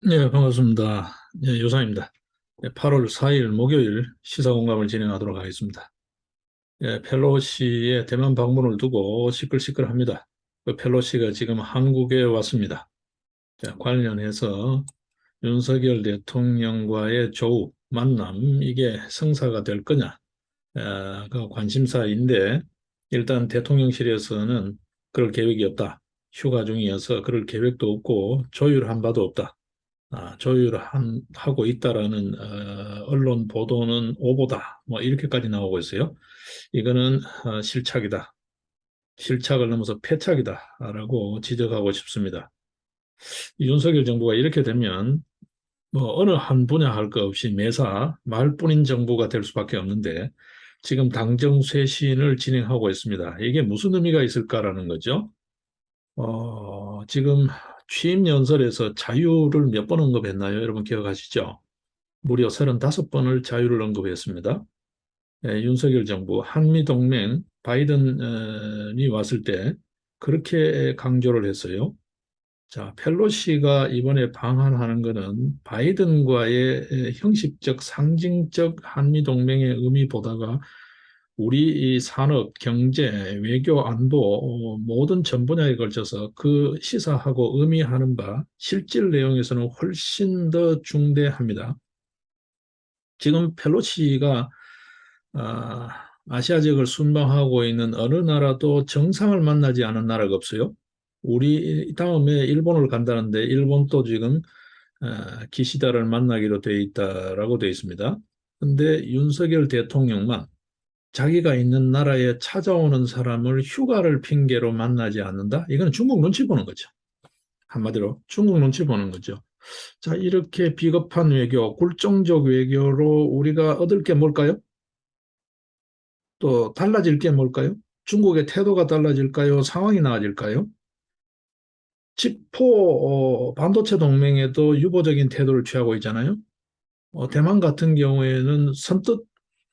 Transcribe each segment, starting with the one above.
네, 반갑습니다. 네, 요상입니다. 네, 8월 4일 목요일 시사공감을 진행하도록 하겠습니다. 네, 펠로시의 대만 방문을 두고 시끌시끌합니다. 그 펠로시가 지금 한국에 왔습니다. 자, 관련해서 윤석열 대통령과의 조우, 만남, 이게 성사가 될 거냐, 그 관심사인데, 일단 대통령실에서는 그럴 계획이 없다. 휴가 중이어서 그럴 계획도 없고 조율한 바도 없다. 조율하고 있다라는 언론 보도는 오보다 뭐 이렇게까지 나오고 있어요. 이거는 실착이다. 실착을 넘어서 패착이다라고 지적하고 싶습니다. 윤석열 정부가 이렇게 되면 뭐 어느 한 분야 할 것 없이 매사 말뿐인 정부가 될 수밖에 없는데 지금 당정 쇄신을 진행하고 있습니다. 이게 무슨 의미가 있을까라는 거죠. 지금 취임 연설에서 자유를 몇 번 언급했나요? 여러분 기억하시죠? 무려 35번을 자유를 언급했습니다. 윤석열 정부 한미동맹 바이든이 왔을 때 그렇게 강조를 했어요. 자, 펠로시가 이번에 방한하는 것은 바이든과의 형식적, 상징적 한미동맹의 의미보다가 우리 이 산업, 경제, 외교, 안보 모든 전 분야에 걸쳐서 그 시사하고 의미하는 바 실질 내용에서는 훨씬 더 중대합니다. 지금 펠로시가 아, 아시아 지역을 순방하고 있는 어느 나라도 정상을 만나지 않은 나라가 없어요. 우리 다음에 일본을 간다는데 일본도 지금 기시다를 만나기로 돼 있다라고 돼 있습니다. 근데 윤석열 대통령만 자기가 있는 나라에 찾아오는 사람을 휴가를 핑계로 만나지 않는다? 이건 중국 눈치 보는 거죠. 한마디로 중국 눈치 보는 거죠. 자, 이렇게 비겁한 외교, 굴종적 외교로 우리가 얻을 게 뭘까요? 또 달라질 게 뭘까요? 중국의 태도가 달라질까요? 상황이 나아질까요? 반도체 동맹에도 유보적인 태도를 취하고 있잖아요. 대만 같은 경우에는 선뜻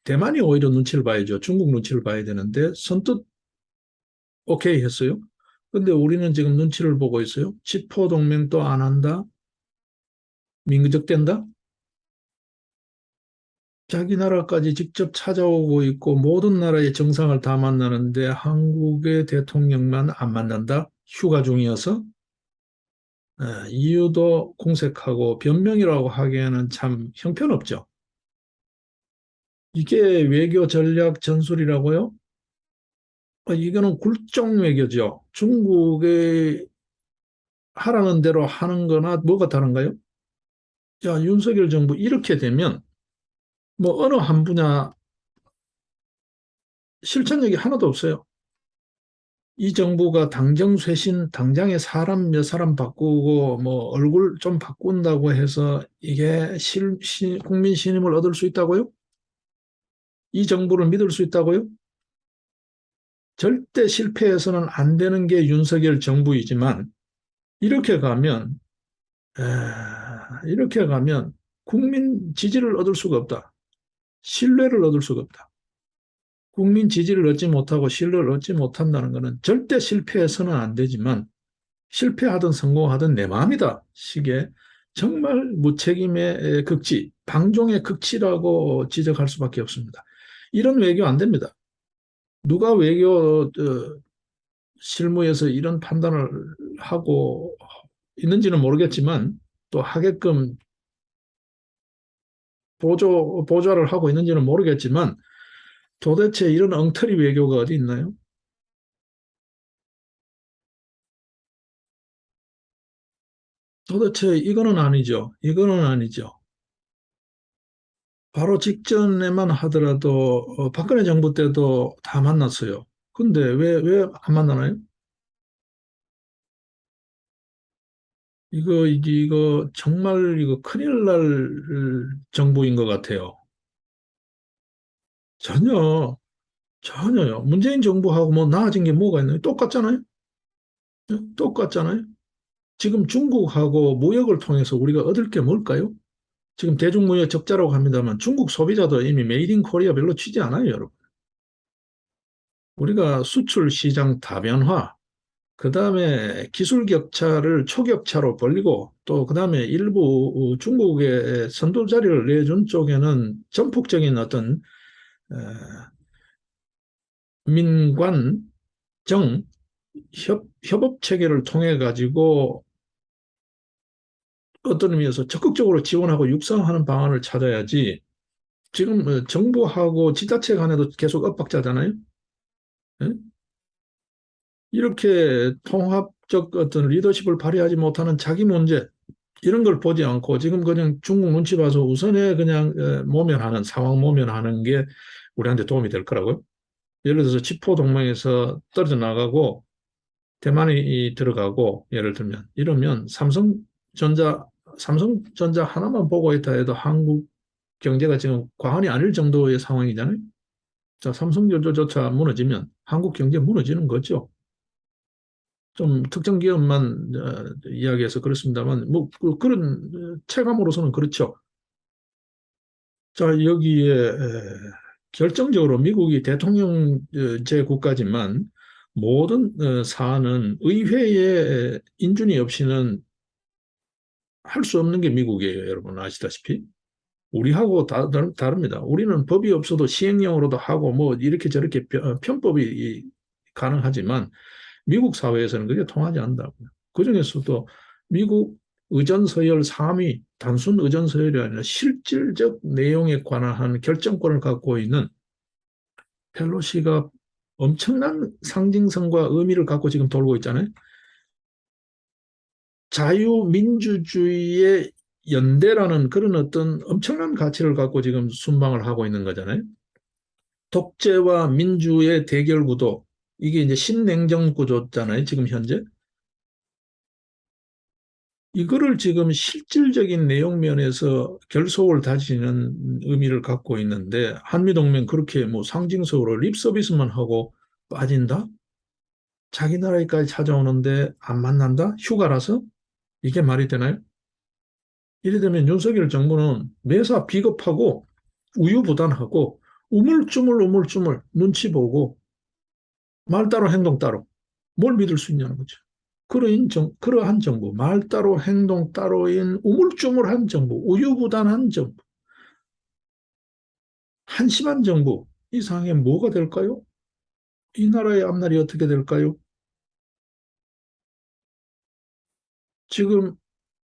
대만이 오히려 눈치를 봐야죠. 중국 눈치를 봐야 되는데 선뜻 오케이 했어요. 근데 우리는 지금 눈치를 보고 있어요. 치포 동맹도 안 한다? 민주적된다? 자기 나라까지 직접 찾아오고 있고 모든 나라의 정상을 다 만나는데 한국의 대통령만 안 만난다? 휴가 중이어서? 이유도 공색하고 변명이라고 하기에는 참 형편없죠. 이게 외교 전략 전술이라고요? 이거는 굴종 외교죠. 중국의 하라는 대로 하는 거나 뭐가 다른가요? 자, 윤석열 정부 이렇게 되면 뭐 어느 한 분야 실천력이 하나도 없어요. 이 정부가 당정 쇄신, 당장에 사람 몇 사람 바꾸고 뭐 얼굴 좀 바꾼다고 해서 이게 국민 신임을 얻을 수 있다고요? 이 정부를 믿을 수 있다고요? 절대 실패해서는 안 되는 게 윤석열 정부이지만 이렇게 가면 이렇게 가면 국민 지지를 얻을 수가 없다. 신뢰를 얻을 수가 없다. 국민 지지를 얻지 못하고 신뢰를 얻지 못한다는 것은 절대 실패해서는 안 되지만 실패하든 성공하든 내 마음이다. 식의 정말 무책임의 극치, 방종의 극치라고 지적할 수밖에 없습니다. 이런 외교 안 됩니다. 누가 외교 실무에서 이런 판단을 하고 있는지는 모르겠지만 또 하게끔 보조를 하고 있는지는 모르겠지만 도대체 이런 엉터리 외교가 어디 있나요? 도대체 이거는 아니죠. 이거는 아니죠. 바로 직전에만 하더라도 박근혜 정부 때도 다 만났어요. 근데 왜 안 만나나요? 이거 정말 이거 큰일 날 정부인 것 같아요. 전혀, 전혀요. 문재인 정부하고 뭐 나아진 게 뭐가 있나요? 똑같잖아요? 똑같잖아요? 지금 중국하고 무역을 통해서 우리가 얻을 게 뭘까요? 지금 대중무역 적자라고 합니다만 중국 소비자도 이미 메이드 인 코리아 별로 취지 않아요, 여러분. 우리가 수출 시장 다변화, 그다음에 기술 격차를 초격차로 벌리고 또 그다음에 일부 중국의 선도 자리를 내준 쪽에는 전폭적인 어떤 어, 민관 정 협업 체계를 통해 가지고 어떤 의미에서 적극적으로 지원하고 육성하는 방안을 찾아야지 지금 정부하고 지자체 간에도 계속 엇박자잖아요. 예? 이렇게 통합적 어떤 리더십을 발휘하지 못하는 자기 문제 이런 걸 보지 않고 지금 그냥 중국 눈치 봐서 우선에 그냥 모면하는 상황 모면하는 게 우리한테 도움이 될 거라고요. 예를 들어서 치포 동맹에서 떨어져 나가고 대만이 들어가고 예를 들면 이러면 삼성전자 하나만 보고 있다 해도 한국 경제가 지금 과언이 아닐 정도의 상황이잖아요. 자, 삼성전자조차 무너지면 한국 경제 무너지는 거죠. 좀 특정 기업만 이야기해서 그렇습니다만 뭐 그런 체감으로서는 그렇죠. 자, 여기에 결정적으로 미국이 대통령제 국가지만 모든 사안은 의회의 인준이 없이는 할 수 없는 게 미국이에요. 여러분 아시다시피. 우리하고 다릅니다. 우리는 법이 없어도 시행령으로도 하고 뭐 이렇게 저렇게 편법이 가능하지만 미국 사회에서는 그게 통하지 않는다고요. 그중에서도 미국 의전서열 3위, 단순 의전서열이 아니라 실질적 내용에 관한 결정권을 갖고 있는 펠로시가 엄청난 상징성과 의미를 갖고 지금 돌고 있잖아요. 자유민주주의의 연대라는 그런 어떤 엄청난 가치를 갖고 지금 순방을 하고 있는 거잖아요. 독재와 민주의 대결 구도, 이게 이제 신냉전 구조잖아요, 지금 현재. 이거를 지금 실질적인 내용 면에서 결속을 다지는 의미를 갖고 있는데, 한미동맹 그렇게 뭐 상징적으로 립 서비스만 하고 빠진다? 자기 나라에까지 찾아오는데 안 만난다? 휴가라서? 이게 말이 되나요? 이래 되면 윤석열 정부는 매사 비겁하고 우유부단하고 우물쭈물 눈치 보고 말 따로 행동 따로 뭘 믿을 수 있냐는 거죠. 그러한 정부, 말 따로 행동 따로인 우물쭈물한 정부, 우유부단한 정부, 한심한 정부, 이 상황에 뭐가 될까요? 이 나라의 앞날이 어떻게 될까요? 지금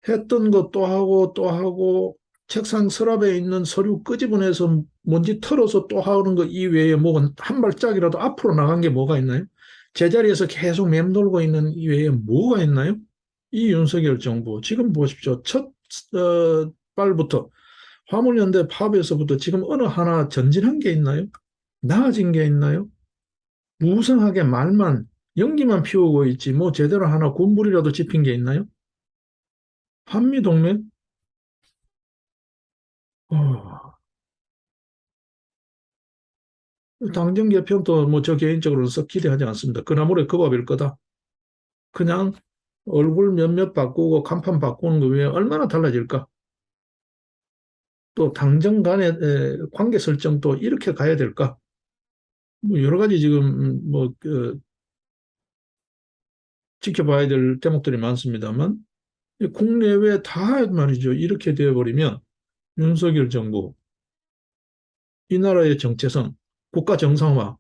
했던 것 또 하고 또 하고 책상 서랍에 있는 서류 끄집어내서 먼지 털어서 또 하는 것 이외에 뭐가 한 발짝이라도 앞으로 나간 게 뭐가 있나요? 제자리에서 계속 맴돌고 있는 이외에 뭐가 있나요? 이 윤석열 정부 지금 보십시오. 첫 발부터 화물연대 파업에서부터 지금 어느 하나 전진한 게 있나요? 나아진 게 있나요? 무성하게 말만 연기만 피우고 있지 뭐 제대로 하나 군불이라도 집힌 게 있나요? 한미동맹? 어, 당정 개편도 뭐 저 개인적으로는 썩 기대하지 않습니다. 그나물에 그 밥일 거다. 그냥 얼굴 몇몇 바꾸고 간판 바꾸는 거 외에 얼마나 달라질까? 또 당정 간의 관계 설정도 이렇게 가야 될까? 뭐 여러 가지 지금 지켜봐야 될 대목들이 많습니다만 국내외 다 말이죠. 이렇게 되어버리면 윤석열 정부 이 나라의 정체성, 국가 정상화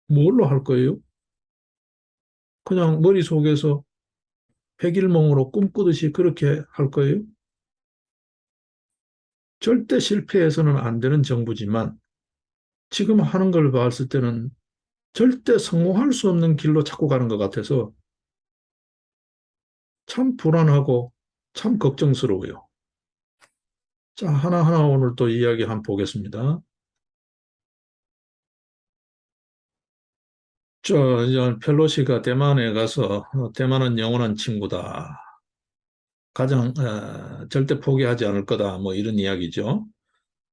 뭘로 할 거예요? 그냥 머릿속에서 백일몽으로 꿈꾸듯이 그렇게 할 거예요? 절대 실패해서는 안 되는 정부지만 지금 하는 걸 봤을 때는 절대 성공할 수 없는 길로 자꾸 가는 것 같아서 참 불안하고 참 걱정스러워요. 자, 하나하나 오늘 또 이야기 한번 보겠습니다. 이제 펠로시가 대만에 가서 대만은 영원한 친구다. 가장 절대 포기하지 않을 거다. 뭐 이런 이야기죠.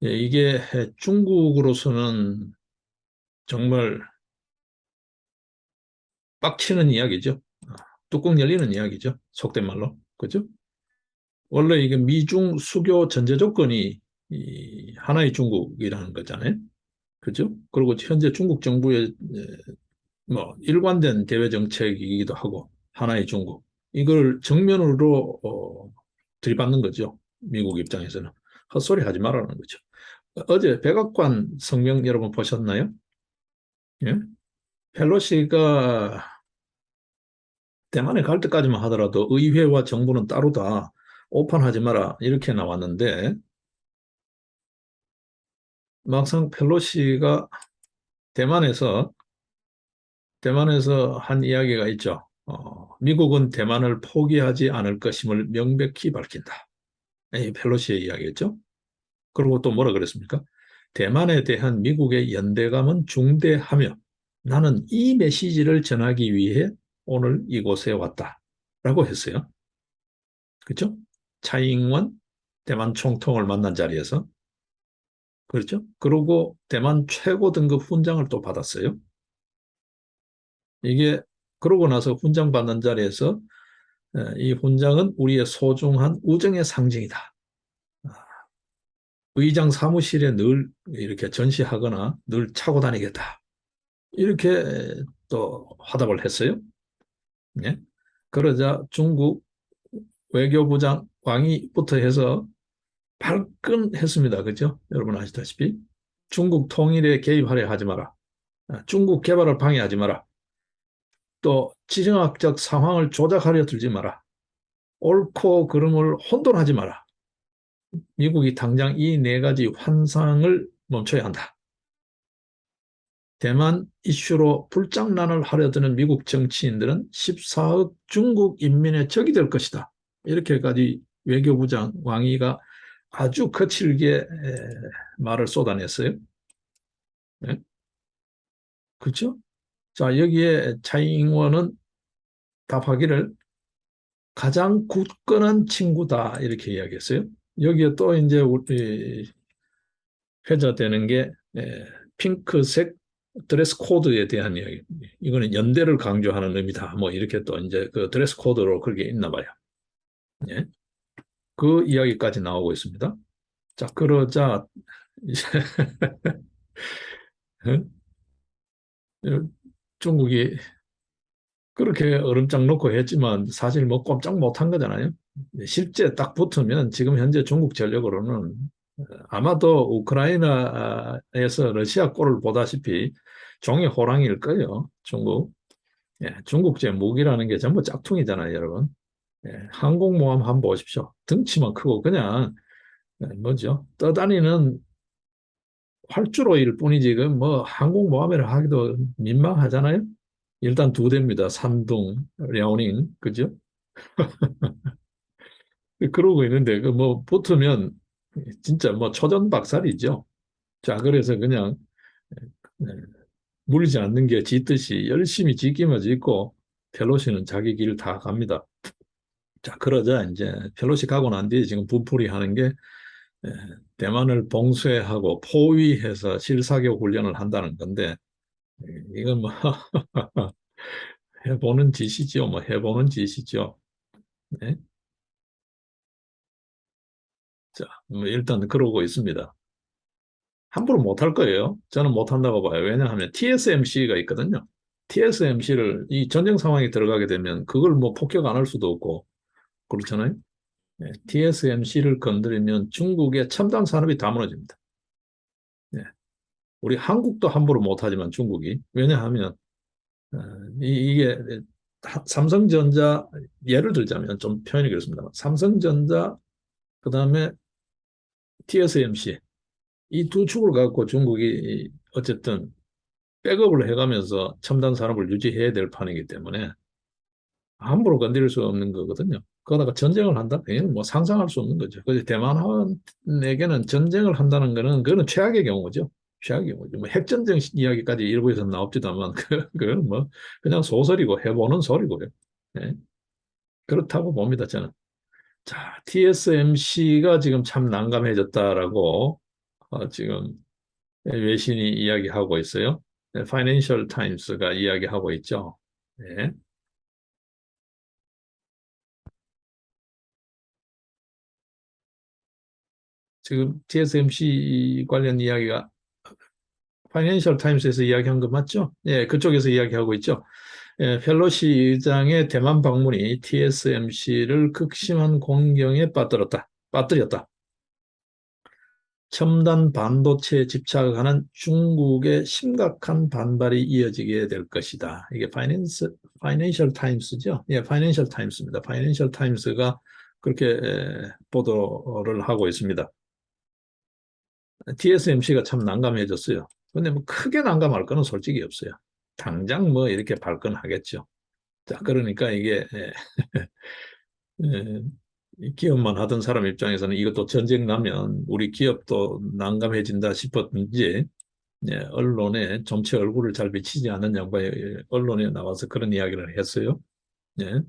예, 이게 중국으로서는 정말 빡치는 이야기죠. 뚜껑 열리는 이야기죠. 속된 말로. 그죠? 원래 이게 미중 수교 전제 조건이 이 하나의 중국이라는 거잖아요. 그죠? 그리고 현재 중국 정부의 뭐 일관된 대외 정책이기도 하고 하나의 중국. 이걸 정면으로 들이받는 거죠. 미국 입장에서는. 헛소리 하지 말라는 거죠. 어제 백악관 성명 여러분 보셨나요? 예? 펠로시가 대만에 갈 때까지만 하더라도 의회와 정부는 따로다. 오판하지 마라. 이렇게 나왔는데 막상 펠로시가 대만에서 한 이야기가 있죠. 미국은 대만을 포기하지 않을 것임을 명백히 밝힌다. 이 펠로시의 이야기였죠. 그리고 또 뭐라 그랬습니까? 대만에 대한 미국의 연대감은 중대하며 나는 이 메시지를 전하기 위해 오늘 이곳에 왔다. 라고 했어요. 그렇죠? 차이잉원 대만 총통을 만난 자리에서. 그렇죠? 그리고 대만 최고 등급 훈장을 또 받았어요. 이게 그러고 나서 훈장 받는 자리에서 이 훈장은 우리의 소중한 우정의 상징이다. 의장 사무실에 늘 이렇게 전시하거나 늘 차고 다니겠다. 이렇게 또 화답을 했어요. 예? 그러자 중국 외교부장 왕이부터 해서 발끈했습니다. 그죠? 여러분 아시다시피 중국 통일에 개입하려 하지 마라. 중국 개발을 방해하지 마라. 또 지정학적 상황을 조작하려 들지 마라. 옳고 그름을 혼돈하지 마라. 미국이 당장 이 네 가지 환상을 멈춰야 한다. 대만 이슈로 불장난을 하려 드는 미국 정치인들은 14억 중국 인민의 적이 될 것이다. 이렇게까지 외교부장 왕이가 아주 거칠게 말을 쏟아냈어요. 네? 그렇죠? 자, 여기에 차이잉원은 답하기를 가장 굳건한 친구다 이렇게 이야기했어요. 여기에 또 이제 우리 회자되는 게 핑크색 드레스 코드에 대한 이야기. 이거는 연대를 강조하는 의미다. 뭐 이렇게 또 이제 그 드레스 코드로 그렇게 있나 봐요. 예. 그 이야기까지 나오고 있습니다. 자, 그러자 이제 중국이 그렇게 얼음장 놓고 했지만 사실 뭐 꼼짝 못한 거잖아요. 실제 딱 붙으면 지금 현재 중국 전력으로는 아마도 우크라이나에서 러시아 꼴을 보다시피 종이 호랑이일 거예요. 중국. 예, 중국제 무기라는 게 전부 짝퉁이잖아요, 여러분. 예, 항공모함 한번 보십시오. 덩치만 크고 그냥 뭐죠? 떠다니는 활주로일 뿐이지 뭐 항공모함이라 하기도 민망하잖아요. 일단 두 대입니다. 산둥, 랴오닝, 그죠? 그러고 있는데 그 뭐 붙으면 진짜 뭐 초전박살이죠. 자, 그래서 그냥 네, 물리지 않는 게 짖듯이 열심히 짖기만 짖고 펠로시는 자기 길 다 갑니다. 자, 그러자 이제 펠로시 가고 난 뒤에 지금 분풀이 하는 게 에, 대만을 봉쇄하고 포위해서 실사격 훈련을 한다는 건데 이건 뭐 해보는 짓이죠. 뭐 해보는 짓이죠. 네? 자, 뭐 일단 그러고 있습니다. 함부로 못할 거예요. 저는 못한다고 봐요. 왜냐하면 TSMC가 있거든요. TSMC를 이 전쟁 상황에 들어가게 되면 그걸 뭐 폭격 안 할 수도 없고 그렇잖아요. 네, TSMC를 건드리면 중국의 첨단 산업이 다 무너집니다. 네, 우리 한국도 함부로 못하지만 중국이 왜냐하면 어, 이게 삼성전자 예를 들자면 좀 표현이 그렇습니다. 삼성전자 그다음에 TSMC 이 두 축을 갖고 중국이 어쨌든 백업을 해가면서 첨단 산업을 유지해야 될 판이기 때문에 함부로 건드릴 수 없는 거거든요. 그러다가 전쟁을 한다? 이건 뭐 상상할 수 없는 거죠. 그래서 대만에게는 전쟁을 한다는 거는 그거는 최악의 경우죠. 최악의 경우죠. 뭐 핵전쟁 이야기까지 일부에서 나옵지도 않지만 그건 뭐 그냥 소설이고 해보는 소리고요. 네. 그렇다고 봅니다, 저는. 자, TSMC가 지금 참 난감해졌다라고 지금 외신이 이야기하고 있어요. 파이낸셜 타임스가 이야기하고 있죠. 네. 지금 TSMC 관련 이야기가 파이낸셜 타임스에서 이야기한 거 맞죠? 예, 그쪽에서 이야기하고 있죠. 펠로시 의장의 대만 방문이 TSMC를 극심한 공경에 빠뜨렸다. 첨단 반도체에 집착하는 중국의 심각한 반발이 이어지게 될 것이다. 이게 파이낸셜 타임스죠? 예, 파이낸셜 타임스입니다. 파이낸셜 타임스가 그렇게 보도를 하고 있습니다. TSMC가 참 난감해졌어요. 근데 뭐 크게 난감할 거는 솔직히 없어요. 당장 뭐 이렇게 발끈하겠죠. 자, 그러니까 이게 예, 이 기업만 하던 사람 입장에서는 이것도 전쟁 나면 우리 기업도 난감해진다 싶었는지 예, 언론에 정치 얼굴을 잘 비치지 않는 양반이 언론에 나와서 그런 이야기를 했어요. 예.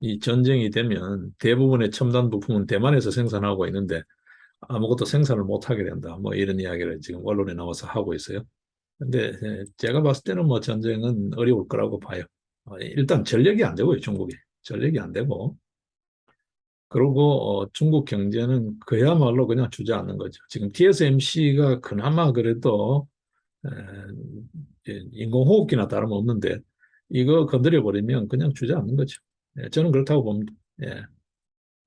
이 전쟁이 되면 대부분의 첨단 부품은 대만에서 생산하고 있는데 아무것도 생산을 못하게 된다. 뭐 이런 이야기를 지금 언론에 나와서 하고 있어요. 근데 제가 봤을 때는 뭐 전쟁은 어려울 거라고 봐요. 일단 전력이 안 되고요, 중국이. 전력이 안 되고. 그리고 중국 경제는 그야말로 그냥 주저앉는 거죠. 지금 TSMC가 그나마 그래도 에, 인공호흡기나 다름없는데 이거 건드려 버리면 그냥 주저앉는 거죠. 예, 저는 그렇다고 봅니다. 예,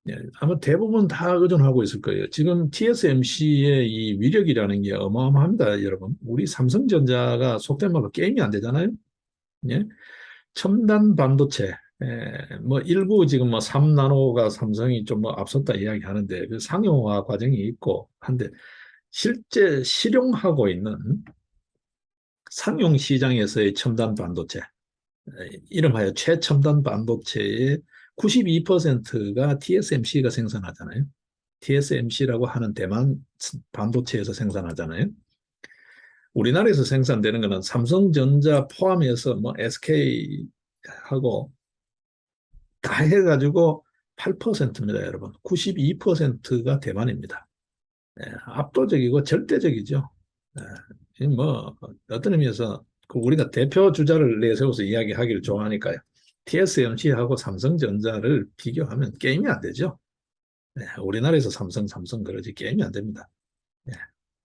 예, 아마 대부분 다 의존하고 있을 거예요. 지금 TSMC의 이 위력이라는 게 어마어마합니다, 여러분. 우리 삼성전자가 속된 말로 게임이 안 되잖아요. 예? 첨단 반도체, 뭐 일부 지금 뭐 3나노가 삼성이 좀 뭐 앞섰다 이야기하는데 그 상용화 과정이 있고 한데 실제 실용하고 있는 상용 시장에서의 첨단 반도체, 이름하여 최첨단 반도체의 92%가 TSMC가 생산하잖아요. TSMC라고 하는 대만 반도체에서 생산하잖아요. 우리나라에서 생산되는 거는 삼성전자 포함해서 뭐 SK하고 다 해가지고 8%입니다, 여러분. 92%가 대만입니다. 압도적이고 절대적이죠. 뭐 어떤 의미에서 그 우리가 대표 주자를 내세워서 이야기하기를 좋아하니까요. TSMC하고 삼성전자를 비교하면 게임이 안 되죠. 우리나라에서 삼성 그러지 게임이 안 됩니다. 예.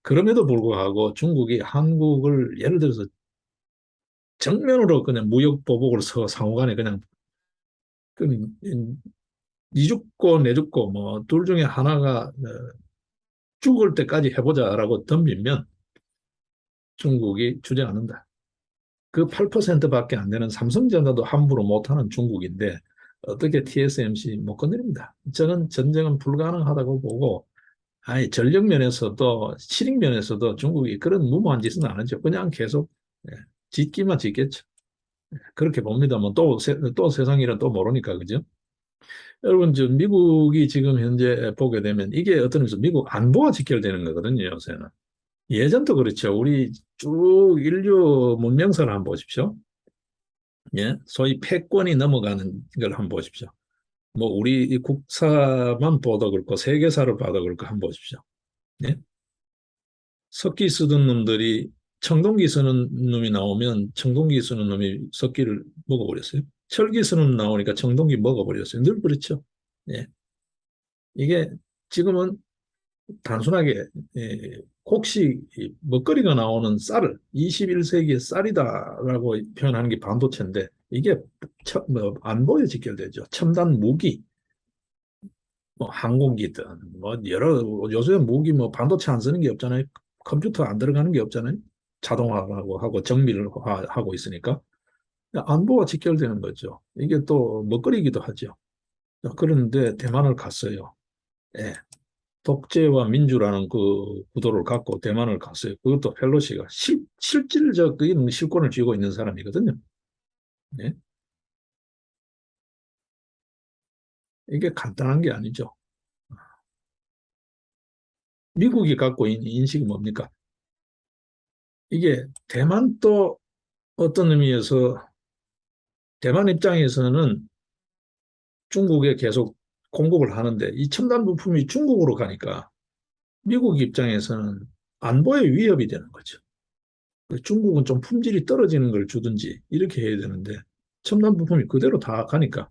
그럼에도 불구하고 중국이 한국을 예를 들어서 정면으로 그냥 무역 보복을 상호간에 그냥 니 죽고 내 죽고 뭐 둘 중에 하나가 죽을 때까지 해보자라고 덤비면 중국이 주저앉는다. 그 8%밖에 안 되는 삼성전자도 함부로 못하는 중국인데 어떻게 TSMC 못 건드립니다. 저는 전쟁은 불가능하다고 보고 아니 전력 면에서도 실익 면에서도 중국이 그런 무모한 짓은 안 하죠. 그냥 계속 짓기만 짓겠죠. 그렇게 봅니다. 뭐또 세상 일은 또 모르니까 그죠? 여러분 저 미국이 지금 현재 보게 되면 이게 어떤 의미에서 미국 안보와 직결되는 거거든요. 요새는. 예전도 그렇죠. 우리 쭉 인류 문명사를 한번 보십시오. 예, 소위 패권이 넘어가는 걸 한번 보십시오. 뭐 우리 이 국사만 보도 그렇고 세계사를 봐도 그렇고 한번 보십시오. 예? 석기 쓰던 놈들이 청동기 쓰는 놈이 나오면 청동기 쓰는 놈이 석기를 먹어버렸어요. 철기 쓰는 놈 나오니까 청동기 먹어버렸어요. 늘 그렇죠. 예. 이게 지금은 단순하게 곡식 먹거리가 나오는 쌀을 21세기의 쌀이다라고 표현하는 게 반도체인데 이게 뭐 안보에 직결되죠. 첨단 무기, 뭐 항공기든 뭐 여러 요새 무기 뭐 반도체 안 쓰는 게 없잖아요. 컴퓨터 안 들어가는 게 없잖아요. 자동화하고 하고 정밀화하고 있으니까 안보와 직결되는 거죠. 이게 또 먹거리이기도 하죠. 그런데 대만을 갔어요. 예. 독재와 민주라는 그 구도를 갖고 대만을 갔어요. 그것도 펠로시가 실질적인 실권을 쥐고 있는 사람이거든요. 예? 이게 간단한 게 아니죠. 미국이 갖고 있는 인식이 뭡니까? 이게 대만도 어떤 의미에서 대만 입장에서는 중국에 계속 공급을 하는데 이 첨단 부품이 중국으로 가니까 미국 입장에서는 안보에 위협이 되는 거죠. 중국은 좀 품질이 떨어지는 걸 주든지 이렇게 해야 되는데 첨단 부품이 그대로 다 가니까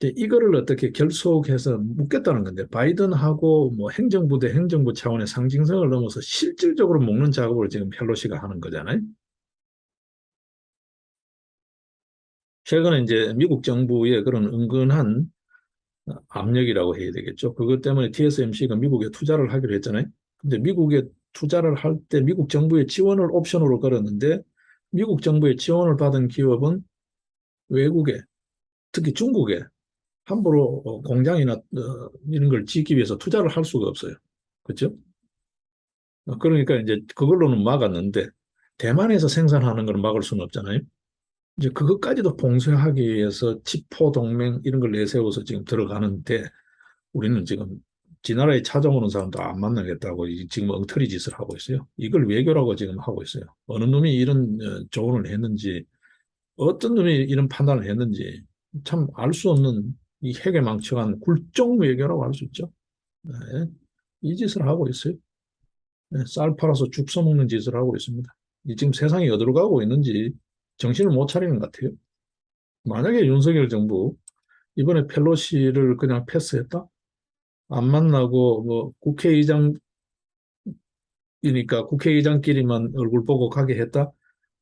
이거를 어떻게 결속해서 묻겠다는 건데 바이든하고 뭐 행정부 대 행정부 차원의 상징성을 넘어서 실질적으로 묶는 작업을 지금 펠로시가 하는 거잖아요. 최근에 이제 미국 정부의 그런 은근한 압력이라고 해야 되겠죠. 그것 때문에 TSMC가 미국에 투자를 하기로 했잖아요. 근데 미국에 투자를 할 때 미국 정부의 지원을 옵션으로 걸었는데 미국 정부의 지원을 받은 기업은 외국에, 특히 중국에 함부로 공장이나 이런 걸 짓기 위해서 투자를 할 수가 없어요. 그렇죠? 그러니까 이제 그걸로는 막았는데 대만에서 생산하는 걸 막을 수는 없잖아요. 이제 그것까지도 봉쇄하기 위해서 치포 동맹 이런 걸 내세워서 지금 들어가는데 우리는 지금 지나라에 찾아오는 사람도 안 만나겠다고 지금 엉터리 짓을 하고 있어요. 이걸 외교라고 지금 하고 있어요. 어느 놈이 이런 조언을 했는지, 어떤 놈이 이런 판단을 했는지 참 알 수 없는 이 핵에 망쳐간 굴종 외교라고 할 수 있죠. 네. 이 짓을 하고 있어요. 네. 쌀 팔아서 죽 써먹는 짓을 하고 있습니다. 이 지금 세상이 어디로 가고 있는지 정신을 못 차리는 것 같아요. 만약에 윤석열 정부 이번에 펠로시를 그냥 패스했다? 안 만나고 뭐 국회의장이니까 국회의장끼리만 얼굴 보고 가게 했다?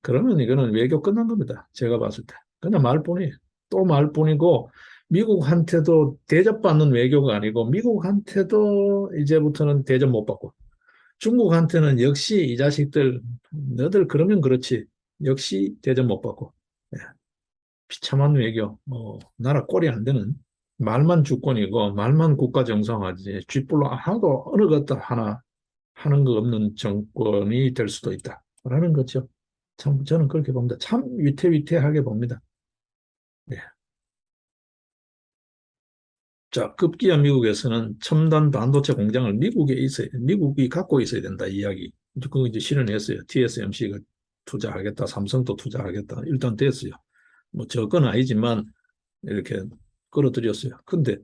그러면 이거는 외교 끝난 겁니다. 제가 봤을 때. 그냥 말뿐이에요. 또 말뿐이고 미국한테도 대접받는 외교가 아니고 미국한테도 이제부터는 대접 못 받고 중국한테는 역시 이 자식들 너들 그러면 그렇지 역시 대접 못 받고 예, 비참한 외교 나라 꼴이 안 되는 말만 주권이고 말만 국가 정상화지 쥐뿔로 하나도 어느 것도 하나 하는 거 없는 정권이 될 수도 있다라는 거죠. 참 저는 그렇게 봅니다. 참 위태위태하게 봅니다. 네. 자, 급기야 미국에서는 첨단 반도체 공장을 미국이 갖고 있어야 된다 이야기. 그거 이제 실현했어요. TSMC가 투자하겠다, 삼성도 투자하겠다. 일단 됐어요. 뭐 저건 아니지만 이렇게 끌어들였어요. 근데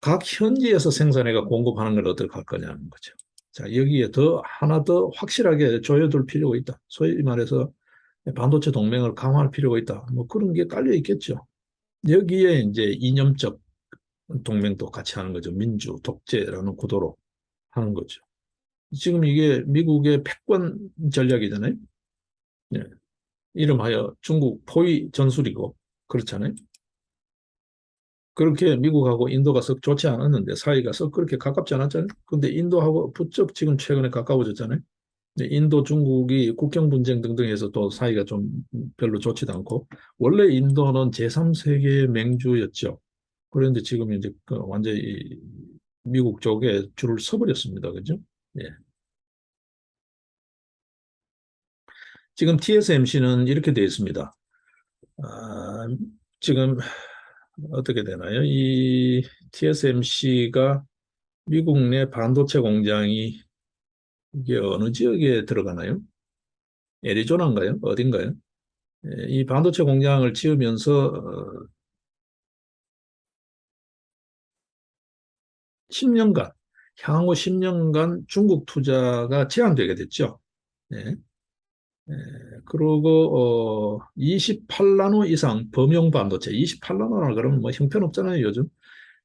각 현지에서 생산해가 공급하는 걸 어떻게 할 거냐는 거죠. 자, 여기에 더 하나 더 확실하게 조여둘 필요가 있다. 소위 말해서 반도체 동맹을 강화할 필요가 있다. 뭐 그런 게 깔려 있겠죠. 여기에 이제 이념적 동맹도 같이 하는 거죠. 민주, 독재라는 구도로 하는 거죠. 지금 이게 미국의 패권 전략이잖아요. 예. 이름하여 중국 포위 전술이고 그렇잖아요. 그렇게 미국하고 인도가 썩 좋지 않았는데 사이가 썩 그렇게 가깝지 않았잖아요. 근데 인도하고 부쩍 지금 최근에 가까워졌잖아요. 인도, 중국이 국경 분쟁 등등에서 또 사이가 좀 별로 좋지도 않고 원래 인도는 제3세계 맹주였죠. 그런데 지금 이제 그 완전히 미국 쪽에 줄을 서버렸습니다. 그죠? 예. 지금 TSMC는 이렇게 되어 있습니다. 아, 지금 어떻게 되나요? 이 TSMC가 미국 내 반도체 공장이 이게 어느 지역에 들어가나요? 애리조나인가요? 어딘가요? 예, 이 반도체 공장을 지으면서 10년간, 향후 10년간 중국 투자가 제한되게 됐죠. 예. 예, 그리고 28나노 이상 범용 반도체, 28나노라 그러면 뭐 형편없잖아요, 요즘.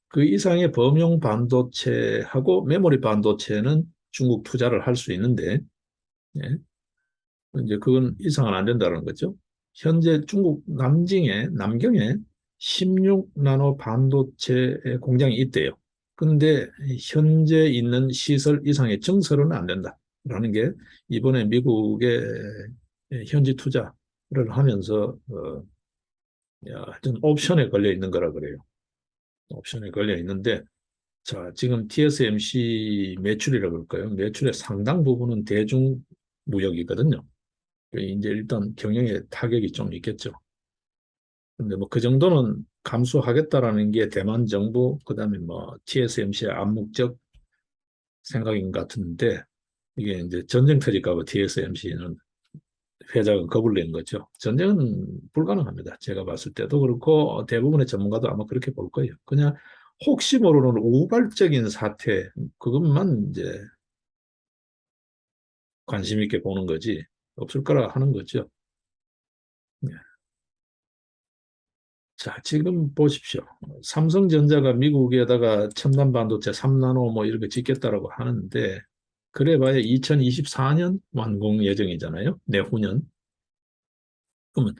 그 이상의 범용 반도체하고 메모리 반도체는 중국 투자를 할 수 있는데, 예, 이제 그건 이상은 안 된다는 거죠. 현재 중국 남경에 16나노 반도체 공장이 있대요. 근데 현재 있는 시설 이상의 증설은 안 된다라는 게 이번에 미국의 현지 투자를 하면서 하여튼 옵션에 걸려 있는 거라 그래요. 옵션에 걸려 있는데 자, 지금 TSMC 매출이라고 그럴까요? 매출의 상당 부분은 대중무역이거든요. 이제 일단 경영에 타격이 좀 있겠죠. 근데 뭐 그 정도는 감수하겠다라는 게 대만 정부, 그다음에 뭐 TSMC의 암묵적 생각인 것 같은데 이게 이제 전쟁 터질까 봐 TSMC는 회장은 겁을 낸 거죠. 전쟁은 불가능합니다. 제가 봤을 때도 그렇고 대부분의 전문가도 아마 그렇게 볼 거예요. 그냥 혹시 모르는 우발적인 사태 그것만 이제 관심 있게 보는 거지 없을 거라 하는 거죠. 네. 자, 지금 보십시오. 삼성전자가 미국에다가 첨단 반도체 3나노 뭐 이렇게 짓겠다라고 하는데 그래 봐야 2024년 완공 예정이잖아요. 내후년. 그러면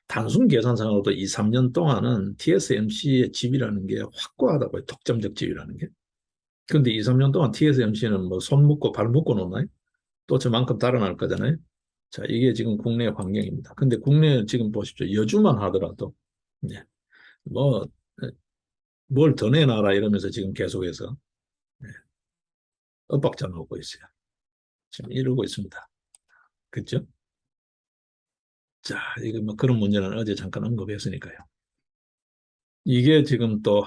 단순 계산상으로도 2, 3년 동안은 TSMC의 집이라는 게 확고하다고요. 독점적 집이라는 게. 그런데 2, 3년 동안 TSMC는 뭐 손 묶고 발 묶고 노나요? 또 저만큼 달아날 거잖아요. 자, 이게 지금 국내 환경입니다. 근데 국내 지금 보십시오. 여주만 하더라도, 예, 뭐, 뭘 더 내놔라 이러면서 지금 계속해서 예, 엇박자 나오고 있어요. 지금 이러고 있습니다. 그죠? 자, 이거 뭐 그런 문제는 어제 잠깐 언급했으니까요. 이게 지금 또,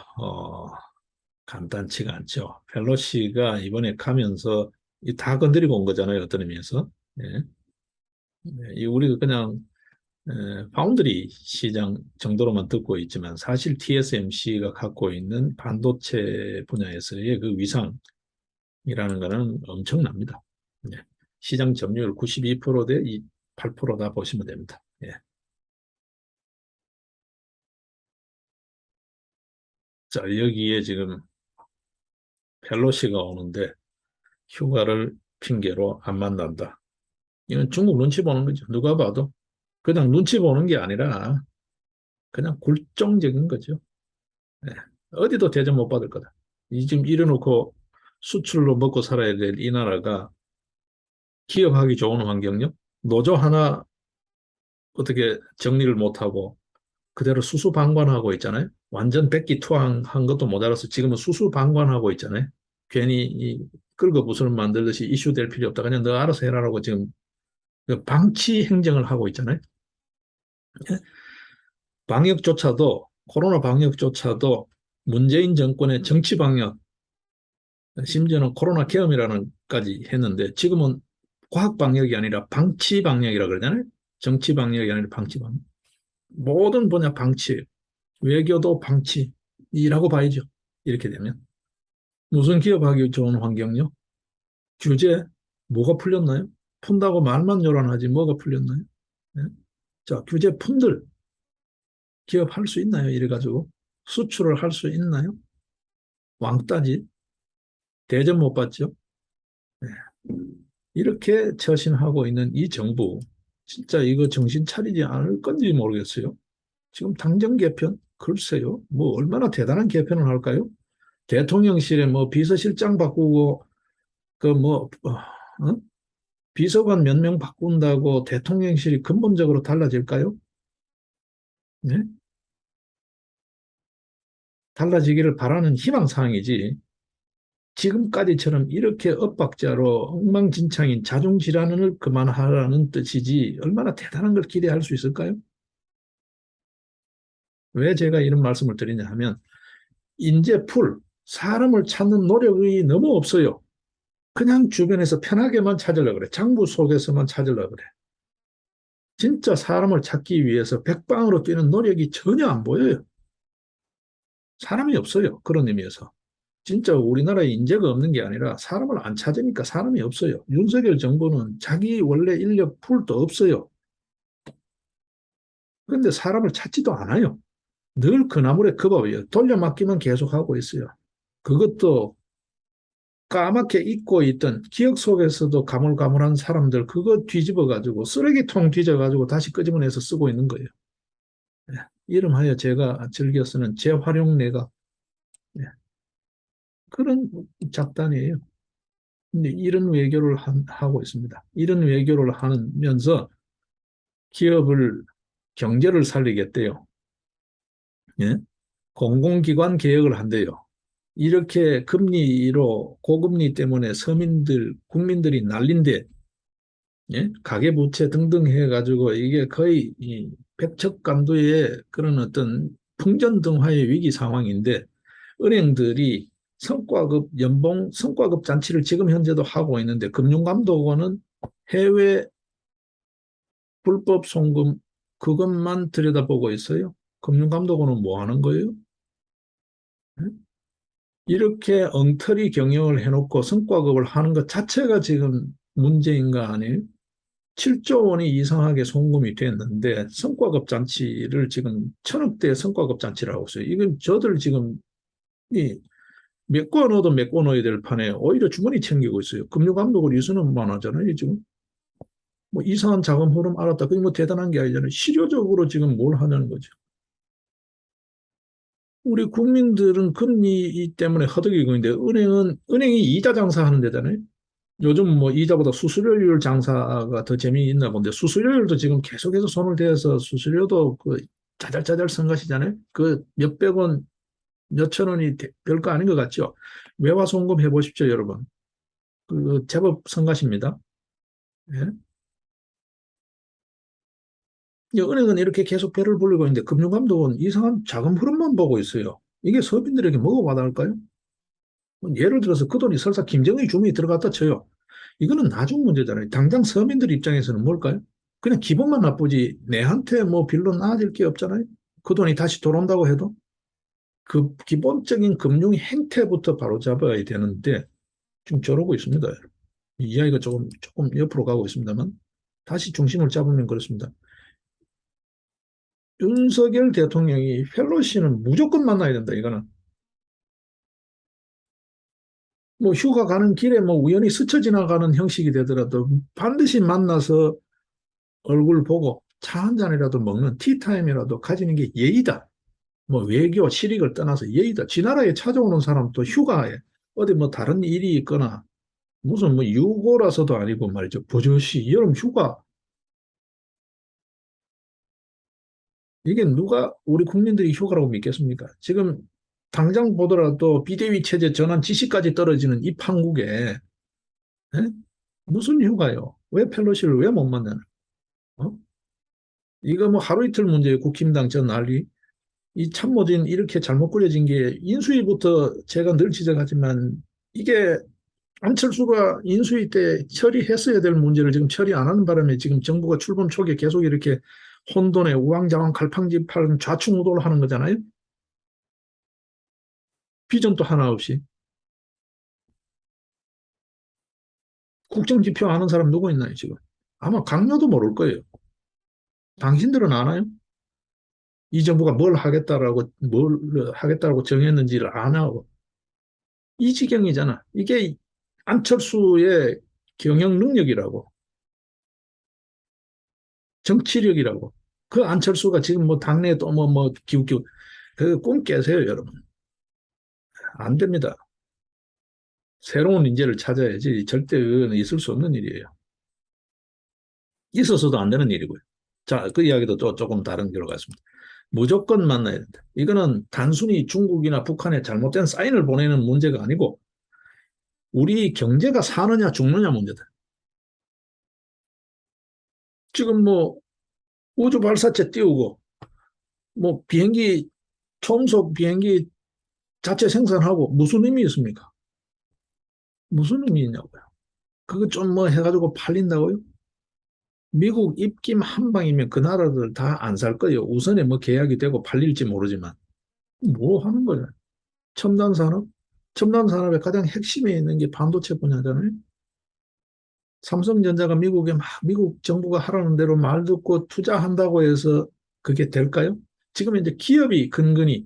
간단치가 않죠. 펠로시가 이번에 가면서 다 건드리고 온 거잖아요. 어떤 의미에서. 예. 이 우리가 그냥 파운드리 시장 정도로만 듣고 있지만 사실 TSMC가 갖고 있는 반도체 분야에서의 그 위상이라는 거는 엄청납니다. 예. 시장 점유율 92%대 8%다 보시면 됩니다. 예. 자, 여기에 지금 펠로시가 오는데 휴가를 핑계로 안 만난다. 이건 중국 눈치 보는 거죠. 누가 봐도. 그냥 눈치 보는 게 아니라 그냥 굴종적인 거죠. 예. 어디도 대접 못 받을 거다. 이 지금 이래놓고 수출로 먹고 살아야 될 이 나라가 기업하기 좋은 환경요? 노조 하나 어떻게 정리를 못하고 그대로 수수방관하고 있잖아요. 완전 백기투항한 것도 모자라서 지금은 수수방관하고 있잖아요. 괜히 이 긁어 부스럼 만들듯이 이슈될 필요 없다. 그냥 너 알아서 해라라고 지금 그 방치 행정을 하고 있잖아요. 예? 방역조차도 코로나 방역조차도 문재인 정권의 정치 방역, 심지어는 코로나 계엄이라는까지 했는데 지금은 과학 방역이 아니라 방치 방역이라 그러잖아요. 정치 방역이 아니라 방치 방역. 모든 분야 방치, 외교도 방치이라고 봐야죠. 이렇게 되면 무슨 기업하기 좋은 환경요? 규제 뭐가 풀렸나요? 푼다고 말만 요란하지 뭐가 풀렸나요? 네? 자, 규제 푼들 기업 할 수 있나요? 이래가지고 수출을 할 수 있나요? 왕따지 대접 못 받죠. 네. 이렇게 처신하고 있는 이 정부 진짜 이거 정신 차리지 않을 건지 모르겠어요. 지금 당정 개편 글쎄요. 뭐 얼마나 대단한 개편을 할까요? 대통령실에 뭐 비서실장 바꾸고 그 뭐 비서관 몇 명 바꾼다고 대통령실이 근본적으로 달라질까요? 네? 달라지기를 바라는 희망사항이지. 지금까지처럼 이렇게 엇박자로 엉망진창인 자중질환을 그만하라는 뜻이지 얼마나 대단한 걸 기대할 수 있을까요? 왜 제가 이런 말씀을 드리냐 하면 인재풀, 사람을 찾는 노력이 너무 없어요. 그냥 주변에서 편하게만 찾으려고 그래. 장부 속에서만 찾으려고 그래. 진짜 사람을 찾기 위해서 백방으로 뛰는 노력이 전혀 안 보여요. 사람이 없어요. 그런 의미에서. 진짜 우리나라에 인재가 없는 게 아니라 사람을 안 찾으니까 사람이 없어요. 윤석열 정부는 자기 원래 인력 풀도 없어요. 그런데 사람을 찾지도 않아요. 늘 그 나물에 그 밥이에요. 돌려막기만 계속하고 있어요. 그것도 까맣게 잊고 있던 기억 속에서도 가물가물한 사람들 그거 뒤집어가지고 쓰레기통 뒤져가지고 다시 끄집어내서 쓰고 있는 거예요. 예. 이름하여 제가 즐겨 쓰는 재활용 내각. 예. 그런 작단이에요. 근데 이런 외교를 하고 있습니다. 이런 외교를 하면서 기업을 경제를 살리겠대요. 예? 공공기관 개혁을 한대요. 이렇게 금리로 고금리 때문에 서민들 국민들이 난린데 예? 가계부채 등등 해가지고 이게 거의 이 백척간두의 그런 어떤 풍전등화의 위기 상황인데 은행들이 성과급 연봉 성과급 잔치를 지금 현재도 하고 있는데 금융감독원은 해외 불법 송금 그것만 들여다보고 있어요. 금융감독원은 뭐 하는 거예요? 이렇게 엉터리 경영을 해놓고 성과급을 하는 것 자체가 지금 문제인 거 아니에요? 7조 원이 이상하게 송금이 됐는데 성과급 잔치를 지금 천억대 성과급 잔치를 하고 있어요. 이건 저들 지금 이 메꿔 넣어도 메꿔 넣어야 될 판에 오히려 주머니 챙기고 있어요. 금융감독을 유수는만 하잖아요, 지금. 뭐 이상한 자금 흐름 알았다. 그게 뭐 대단한 게 아니잖아요. 실효적으로 지금 뭘 하냐는 거죠. 우리 국민들은 금리 때문에 허덕이고 있는데 은행이 이자 장사하는 데잖아요. 요즘 뭐 이자보다 수수료율 장사가 더 재미있나 본데 수수료율도 지금 계속해서 손을 대서 수수료도 그 자잘자잘 쓴 것이잖아요. 그 몇백 원, 몇천 원이 별거 아닌 것 같죠. 매화송금 해보십시오, 여러분. 그 제법 성가십니다. 예? 은행은 이렇게 계속 배를 불리고 있는데 금융감독은 이상한 자금 흐름만 보고 있어요. 이게 서민들에게 뭐가 와닿을까요? 예를 들어서 그 돈이 설사 김정의 주머니에 들어갔다 쳐요. 이거는 나중 문제잖아요. 당장 서민들 입장에서는 뭘까요? 그냥 기분만 나쁘지 내한테 뭐 빌로 나아질 게 없잖아요. 그 돈이 다시 돌아온다고 해도 그 기본적인 금융 행태부터 바로 잡아야 되는데 지금 저러고 있습니다. 이 이야기가 조금 옆으로 가고 있습니다만 다시 중심을 잡으면 그렇습니다. 윤석열 대통령이 펠로시는 무조건 만나야 된다. 이거는 뭐 휴가 가는 길에 뭐 우연히 스쳐 지나가는 형식이 되더라도 반드시 만나서 얼굴 보고 차 한 잔이라도 먹는 티타임이라도 가지는 게 예의다. 뭐 외교, 실익을 떠나서 예의다. 지 나라에 찾아오는 사람도 휴가에 어디 뭐 다른 일이 있거나 무슨 뭐 유고라서도 아니고 말이죠. 버젓이 여름 휴가 이게 누가 우리 국민들이 휴가라고 믿겠습니까? 지금 당장 보더라도 비대위 체제 전환 지시까지 떨어지는 이 판국에 에? 무슨 휴가요? 왜 펠로시를 왜 못 만나는? 어? 이거 뭐 하루 이틀 문제예요. 국힘당 전 난리. 이 참모진 이렇게 잘못 꾸려진 게 인수위부터 제가 늘 지적하지만 이게 안철수가 인수위 때 처리했어야 될 문제를 지금 처리 안 하는 바람에 지금 정부가 출범 초기에 계속 이렇게 혼돈에 우왕좌왕 갈팡질팡 좌충우돌 하는 거잖아요. 비전도 하나 없이. 국정지표 아는 사람 누구 있나요, 지금? 아마 강요도 모를 거예요. 당신들은 아나요? 이 정부가 뭘 하겠다라고 정했는지를 아나고. 이 지경이잖아. 이게 안철수의 경영 능력이라고, 정치력이라고. 그 안철수가 지금 뭐 당내에 또 기웃기웃. 그꿈 깨세요, 여러분. 안 됩니다. 새로운 인재를 찾아야지 절대 그건 있을 수 없는 일이에요. 있어서도 안 되는 일이고요. 자, 그 이야기도 또 조금 다른 길로 갔습니다. 무조건 만나야 된다. 이거는 단순히 중국이나 북한에 잘못된 사인을 보내는 문제가 아니고 우리 경제가 사느냐 죽느냐 문제다. 지금 뭐 우주 발사체 띄우고 뭐 비행기 초음속 비행기 자체 생산하고 무슨 의미 있습니까? 무슨 의미 있냐고요. 그거 좀 뭐 해가지고 팔린다고요? 미국 입김 한 방이면 그 나라들 다 안 살 거예요. 우선에 뭐 계약이 되고 팔릴지 모르지만 뭐 하는 거냐? 첨단 산업? 첨단 산업의 가장 핵심에 있는 게 반도체 분야잖아요. 삼성전자가 미국 정부가 하라는 대로 말 듣고 투자한다고 해서 그게 될까요? 지금 이제 기업이 근근히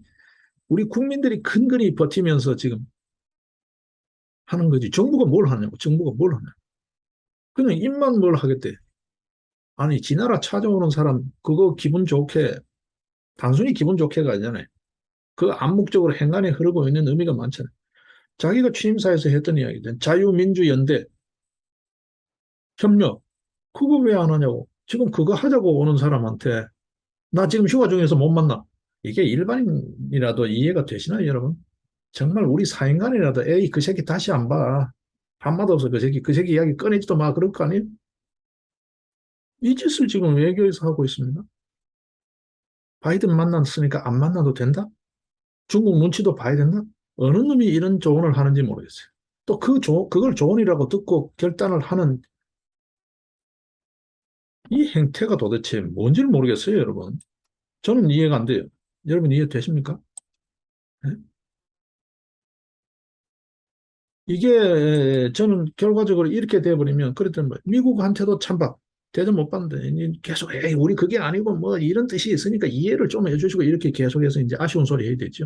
우리 국민들이 근근히 버티면서 지금 하는 거지. 정부가 뭘 하냐고. 정부가 뭘 하냐. 그냥 입만 뭘 하겠대. 아니, 지 나라 찾아오는 사람 그거 기분 좋게 단순히 기분 좋게가 아니잖아요. 그 암묵적으로 행간에 흐르고 있는 의미가 많잖아요. 자기가 취임사에서 했던 이야기든 자유민주연대 협력 그거 왜 안 하냐고. 지금 그거 하자고 오는 사람한테 나 지금 휴가 중에서 못 만나. 이게 일반인이라도 이해가 되시나요, 여러분? 정말 우리 사인간이라도 에이 그 새끼 다시 안 봐. 한마디 없어 그 새끼 이야기 꺼내지도 마 그럴 거 아니에요? 이 짓을 지금 외교에서 하고 있습니다. 바이든 만났으니까 안 만나도 된다? 중국 눈치도 봐야 된다? 어느 놈이 이런 조언을 하는지 모르겠어요. 또 그걸 조언이라고 듣고 결단을 하는 이 행태가 도대체 뭔지를 모르겠어요, 여러분. 저는 이해가 안 돼요. 여러분 이해되십니까? 네? 이게 저는 결과적으로 이렇게 돼버리면 그랬더니 뭐 미국한테도 찬밥 대접 못 받는데 계속 에이 우리 그게 아니고 뭐 이런 뜻이 있으니까 이해를 좀 해주시고 이렇게 계속해서 이제 아쉬운 소리 해야 되죠.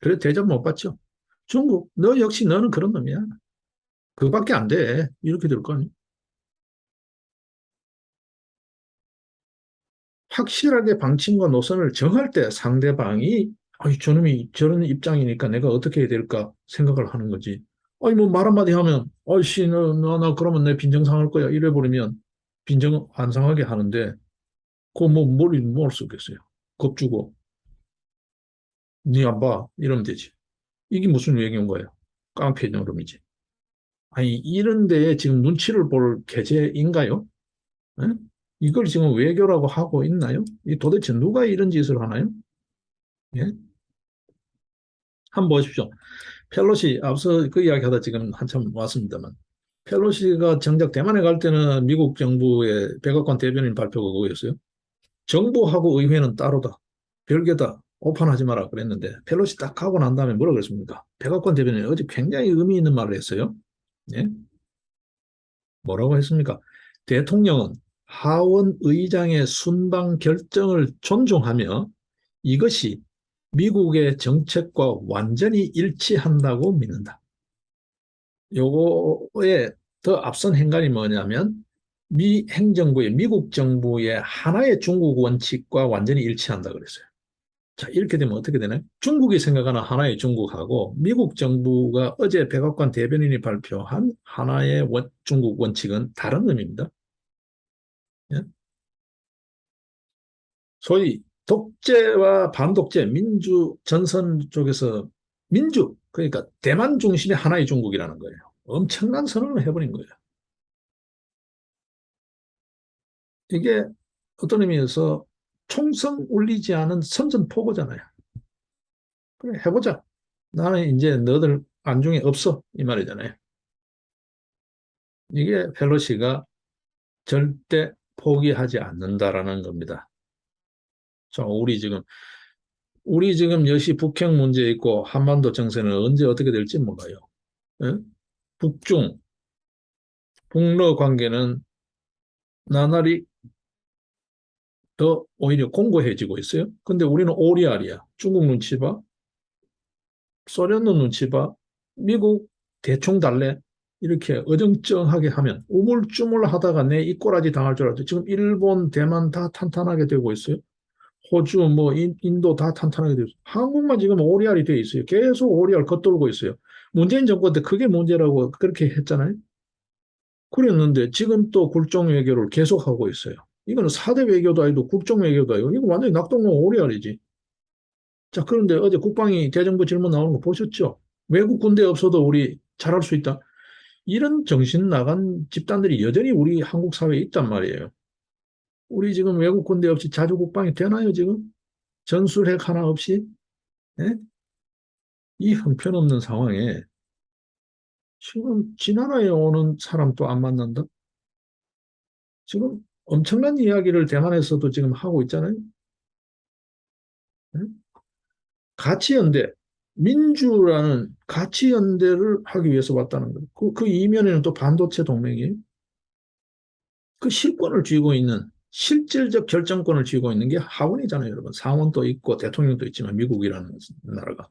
그래 대접 못 받죠. 중국 너 역시 너는 그런 놈이야. 그거밖에 안 돼. 이렇게 될 거 아니야. 확실하게 방침과 노선을 정할 때 상대방이 아니, 저놈이 저런 입장이니까 내가 어떻게 해야 될까 생각을 하는 거지. 아니, 뭐 말 한마디 하면, 아이씨, 나 그러면 내 빈정 상할 거야. 이래 버리면 빈정 안 상하게 하는데, 그거 뭐, 뭘 쓰겠어요. 겁주고, 니 안 봐. 이러면 되지. 이게 무슨 외교인 거예요? 깡패 노름이지. 아니, 이런 데에 지금 눈치를 볼 계제인가요? 예? 이걸 지금 외교라고 하고 있나요? 이 도대체 누가 이런 짓을 하나요? 예? 한번 보십시오. 펠로시, 앞서 그 이야기 하다 지금 한참 왔습니다만, 펠로시가 정작 대만에 갈 때는 미국 정부의 백악관 대변인 발표가 그거였어요. 정부하고 의회는 따로다. 별개다. 오판하지 마라 그랬는데, 펠로시 딱 하고 난 다음에 뭐라 그랬습니까? 백악관 대변인이 어제 굉장히 의미 있는 말을 했어요. 예? 뭐라고 했습니까? 대통령은 하원 의장의 순방 결정을 존중하며 이것이 미국의 정책과 완전히 일치한다고 믿는다. 요거에 더 앞선 행간이 뭐냐면 미 행정부의 미국 정부의 하나의 중국 원칙과 완전히 일치한다 그랬어요. 자, 이렇게 되면 어떻게 되나요? 중국이 생각하는 하나의 중국하고 미국 정부가 어제 백악관 대변인이 발표한 하나의 중국 원칙은 다른 의미입니다. 예? 소위 독재와 반독재, 민주 전선 쪽에서 민주, 그러니까 대만 중심의 하나의 중국이라는 거예요. 엄청난 선언을 해버린 거예요. 이게 어떤 의미에서 총성 울리지 않은 선전포고잖아요. 그래, 해보자. 나는 이제 너들 안중에 없어. 이 말이잖아요. 이게 펠로시가 절대 포기하지 않는다라는 겁니다. 자, 우리 지금 여시 북핵 문제 있고 한반도 정세는 언제 어떻게 될지 몰라요. 예? 북중, 북러 관계는 나날이 더 오히려 공고해지고 있어요. 근데 우리는 오리알이야. 중국 눈치 봐, 소련도 눈치 봐, 미국 대충 달래. 이렇게 어정쩡하게 하면 우물쭈물 하다가 내 이 꼬라지 당할 줄 알았죠. 지금 일본, 대만 다 탄탄하게 되고 있어요. 호주, 뭐 인도 다 탄탄하게 되고 있어요. 한국만 지금 오리알이 돼 있어요. 계속 오리알 겉돌고 있어요. 문재인 정권 때 그게 문제라고 그렇게 했잖아요. 그랬는데 지금 또 국정 외교를 계속하고 있어요. 이거는 4대 외교도 아니고 국정 외교도 아니고 이거 완전히 낙동강 오리알이지. 자, 그런데 어제 국방위 대정부 질문 나오는 거 보셨죠? 외국 군대 없어도 우리 잘할 수 있다. 이런 정신 나간 집단들이 여전히 우리 한국 사회에 있단 말이에요. 우리 지금 외국 군대 없이 자주 국방이 되나요, 지금? 전술핵 하나 없이? 예? 이 형편없는 상황에 지금 지나라에 오는 사람도 안 만난다? 지금 엄청난 이야기를 대만에서도 지금 하고 있잖아요. 예? 가치연대, 민주라는 가치연대를 하기 위해서 왔다는 거예요. 그 이면에는 또 반도체 동맹이에요. 그 실권을 쥐고 있는, 실질적 결정권을 쥐고 있는 게 하원이잖아요, 여러분. 상원도 있고 대통령도 있지만 미국이라는 나라가.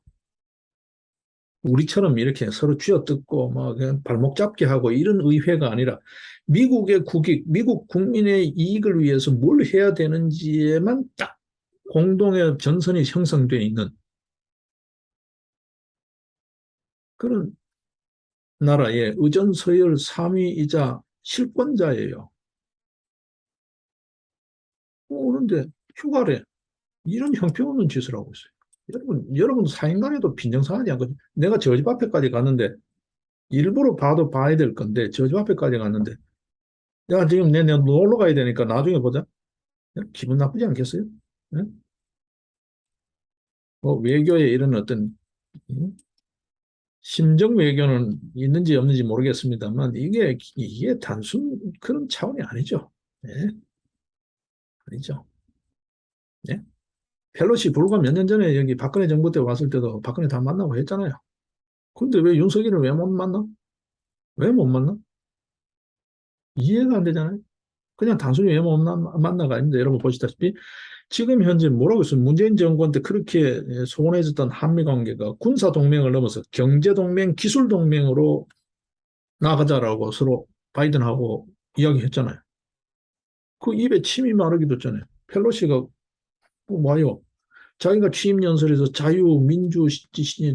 우리처럼 이렇게 서로 쥐어뜯고 막 그냥 발목 잡게 하고 이런 의회가 아니라 미국의 국익, 미국 국민의 이익을 위해서 뭘 해야 되는지에만 딱 공동의 전선이 형성되어 있는 그런 나라의 의전서열 3위이자 실권자예요. 그런데 휴가래. 이런 형편없는 짓을 하고 있어요. 여러분 사인간에도 빈정상하지 않거든요. 내가 저 집 앞에까지 갔는데 일부러 봐야 될 건데 저 집 앞에까지 갔는데 야 지금 내가 놀러 가야 되니까 나중에 보자. 기분 나쁘지 않겠어요? 네? 뭐 외교에 이런 어떤 심정 외교는 있는지 없는지 모르겠습니다만 이게 단순 그런 차원이 아니죠. 네? 아니죠. 네? 펠로시 불과 몇 년 전에 여기 박근혜 정부 때 왔을 때도 박근혜 다 만나고 했잖아요. 근데 왜 윤석열을 왜 못 만나? 왜 못 만나? 이해가 안 되잖아요. 그냥 단순히 왜 못 만나가 아닙니다. 여러분 보시다시피 지금 현재 뭐라고 했어요? 문재인 정권 때 그렇게 소원해졌던 한미 관계가 군사 동맹을 넘어서 경제 동맹, 기술 동맹으로 나가자라고 서로 바이든하고 이야기했잖아요. 그 입에 침이 마르기도 전에 펠로시가 와요. 자기가 취임 연설에서 자유, 민주,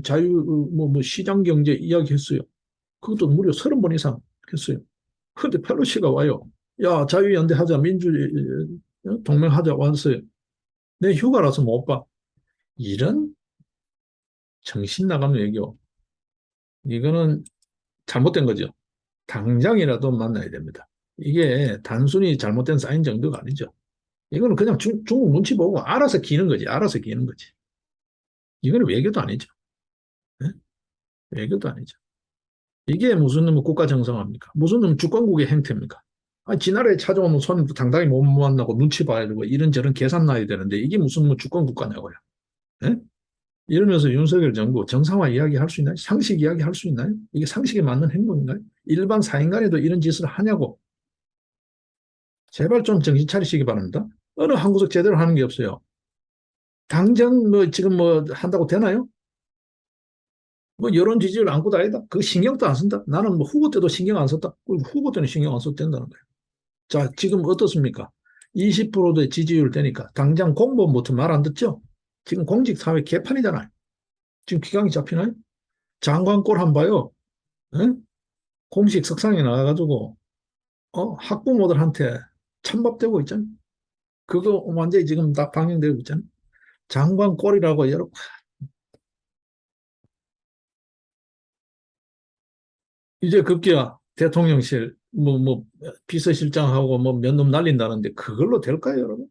자유, 시장 경제 이야기했어요. 그것도 무려 30번 이상 했어요. 근데 펠로시가 와요. 야, 자유연대 하자, 민주 동맹하자 왔어요. 내 휴가라서 못 봐. 이런 정신 나가는 얘기요. 이거는 잘못된 거죠. 당장이라도 만나야 됩니다. 이게 단순히 잘못된 사인 정도가 아니죠. 이거는 그냥 중국 눈치 보고 알아서 기는 거지. 알아서 기는 거지. 이거는 외교도 아니죠. 예? 외교도 아니죠. 이게 무슨 놈의 국가 정상화입니까? 무슨 놈의 주권국의 행태입니까? 아니, 지나라에 찾아오는 손 당당히 못 만나고 눈치 봐야 되고 이런저런 계산 나야 되는데 이게 무슨 뭐 주권 국가냐고요. 예? 이러면서 윤석열 정부 정상화 이야기 할 수 있나요? 상식 이야기 할 수 있나요? 이게 상식에 맞는 행동인가요? 일반 사인간에도 이런 짓을 하냐고. 제발 좀 정신 차리시기 바랍니다. 어느 한 구석 제대로 하는 게 없어요. 당장 뭐 지금 뭐 한다고 되나요? 뭐 여론 지지율 안고 다니다. 그 신경도 안 쓴다. 나는 뭐 후보 때도 신경 안 썼다. 후보 때는 신경 안 써도 된다는 거예요. 자, 지금 어떻습니까? 20%의 지지율 되니까 당장 공무원부터 말 안 듣죠? 지금 공직사회 개판이잖아요. 지금 기강이 잡히나요? 장관 꼴 한 봐요. 응? 공식 석상에 나가가지고 학부모들한테 찬밥되고 있잖아요. 그거 완전히 지금 다 방영되고 있잖아요. 장관 꼴이라고 여러 이제 급기야 대통령실 비서실장하고 뭐 몇 놈 날린다는데 그걸로 될까요, 여러분?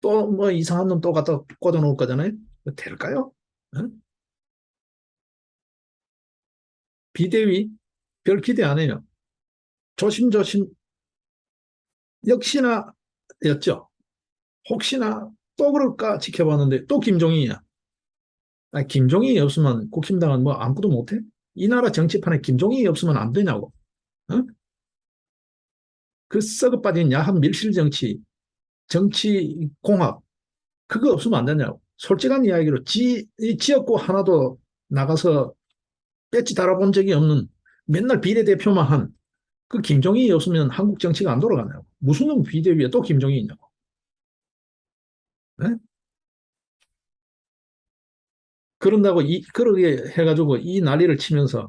또 뭐 이상한 놈 또 갖다 꽂아 놓을 거잖아요. 될까요? 응? 비대위 별 기대 안 해요. 조심조심 역시나 였죠. 혹시나 또 그럴까 지켜봤는데 또 김종인이야. 아니, 김종인이 없으면 국힘당은 뭐 아무것도 못해? 이 나라 정치판에 김종인이 없으면 안 되냐고. 응? 그 썩어 빠진 야한 밀실 정치, 정치 공학 그거 없으면 안 되냐고. 솔직한 이야기로 이 지역구 하나도 나가서 배지 달아본 적이 없는 맨날 비례대표만 한 그 김종인이 없으면 한국 정치가 안 돌아가냐고. 무슨 놈 비대위에 또 김종인이 있냐고. 네? 그런다고 그러게 해가지고 이 난리를 치면서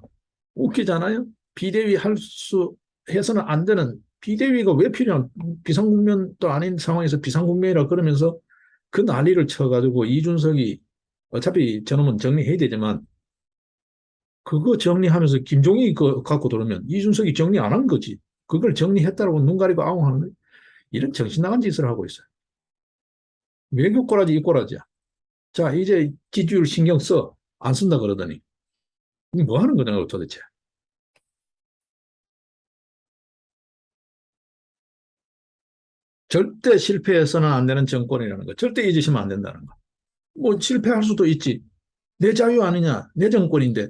웃기잖아요. 비대위 할 수 해서는 안 되는 비대위가 왜 필요한 비상국면도 아닌 상황에서 비상국면이라 그러면서 그 난리를 쳐가지고 이준석이 어차피 저놈은 정리해야 되지만 그거 정리하면서 김종인이 그 갖고 들어오면 이준석이 정리 안 한 거지. 그걸 정리했다고 눈 가리고 아웅하는 거예요. 이런 정신 나간 짓을 하고 있어요. 외교 꼬라지 이 꼬라지야. 자, 이제 지지율 신경 써. 안 쓴다 그러더니. 이게 뭐 하는 거냐, 도대체. 절대 실패해서는 안 되는 정권이라는 거. 절대 잊으시면 안 된다는 거. 뭐 실패할 수도 있지. 내 자유 아니냐. 내 정권인데.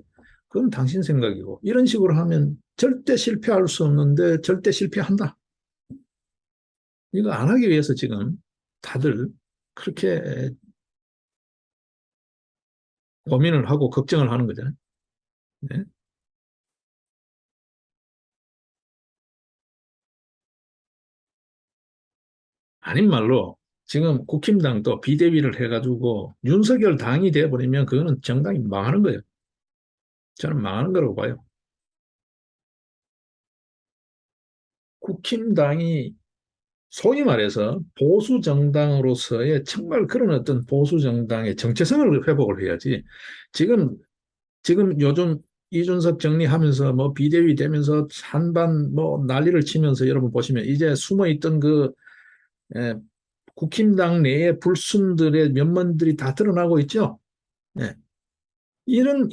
그건 당신 생각이고. 이런 식으로 하면 절대 실패할 수 없는데 절대 실패한다. 이거 안 하기 위해서 지금 다들 그렇게 고민을 하고 걱정을 하는 거잖아요. 네? 아닌 말로 지금 국힘당도 비대위를 해가지고 윤석열 당이 돼버리면 그거는 정당이 망하는 거예요. 저는 망하는 거라고 봐요. 국힘당이 소위 말해서 보수 정당으로서의 정말 그런 어떤 보수 정당의 정체성을 회복을 해야지. 지금 요즘 이준석 정리하면서 뭐 비대위 되면서 한반 뭐 난리를 치면서 여러분 보시면 이제 숨어 있던 그 에, 국힘당 내의 불순들의 면면들이 다 드러나고 있죠. 예. 이런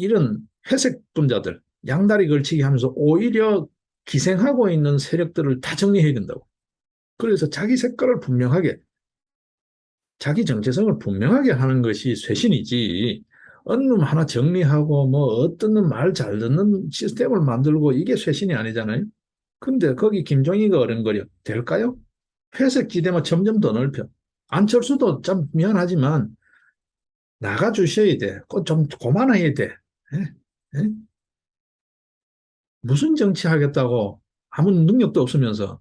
회색 분자들 양다리 걸치기 하면서 오히려 기생하고 있는 세력들을 다 정리해야 된다고. 그래서 자기 색깔을 분명하게 자기 정체성을 분명하게 하는 것이 쇄신이지. 어느 놈 하나 정리하고 뭐 어떤 놈 말 잘 듣는 시스템을 만들고 이게 쇄신이 아니잖아요. 근데 거기 김종인가 어른거려. 될까요? 회색 지대만 점점 더 넓혀. 안철수도 참 미안하지만 나가주셔야 돼. 좀 그만해야 돼. 예? 예? 무슨 정치하겠다고 아무 능력도 없으면서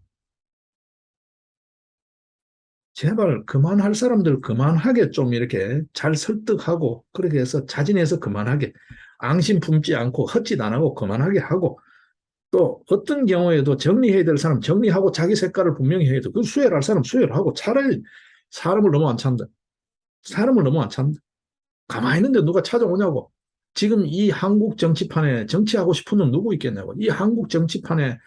제발 그만할 사람들 그만하게 좀 이렇게 잘 설득하고 그렇게 해서 자진해서 그만하게 앙심 품지 않고 헛짓 안 하고 그만하게 하고 또 어떤 경우에도 정리해야 될 사람 정리하고 자기 색깔을 분명히 해야 돼. 그 수혈할 사람 수혈하고 차라리 사람을 너무 안 찬다. 사람을 너무 안 찬다. 가만히 있는데 누가 찾아오냐고. 지금 이 한국 정치판에 정치하고 싶은 놈 누구 있겠냐고. 이 한국 정치판에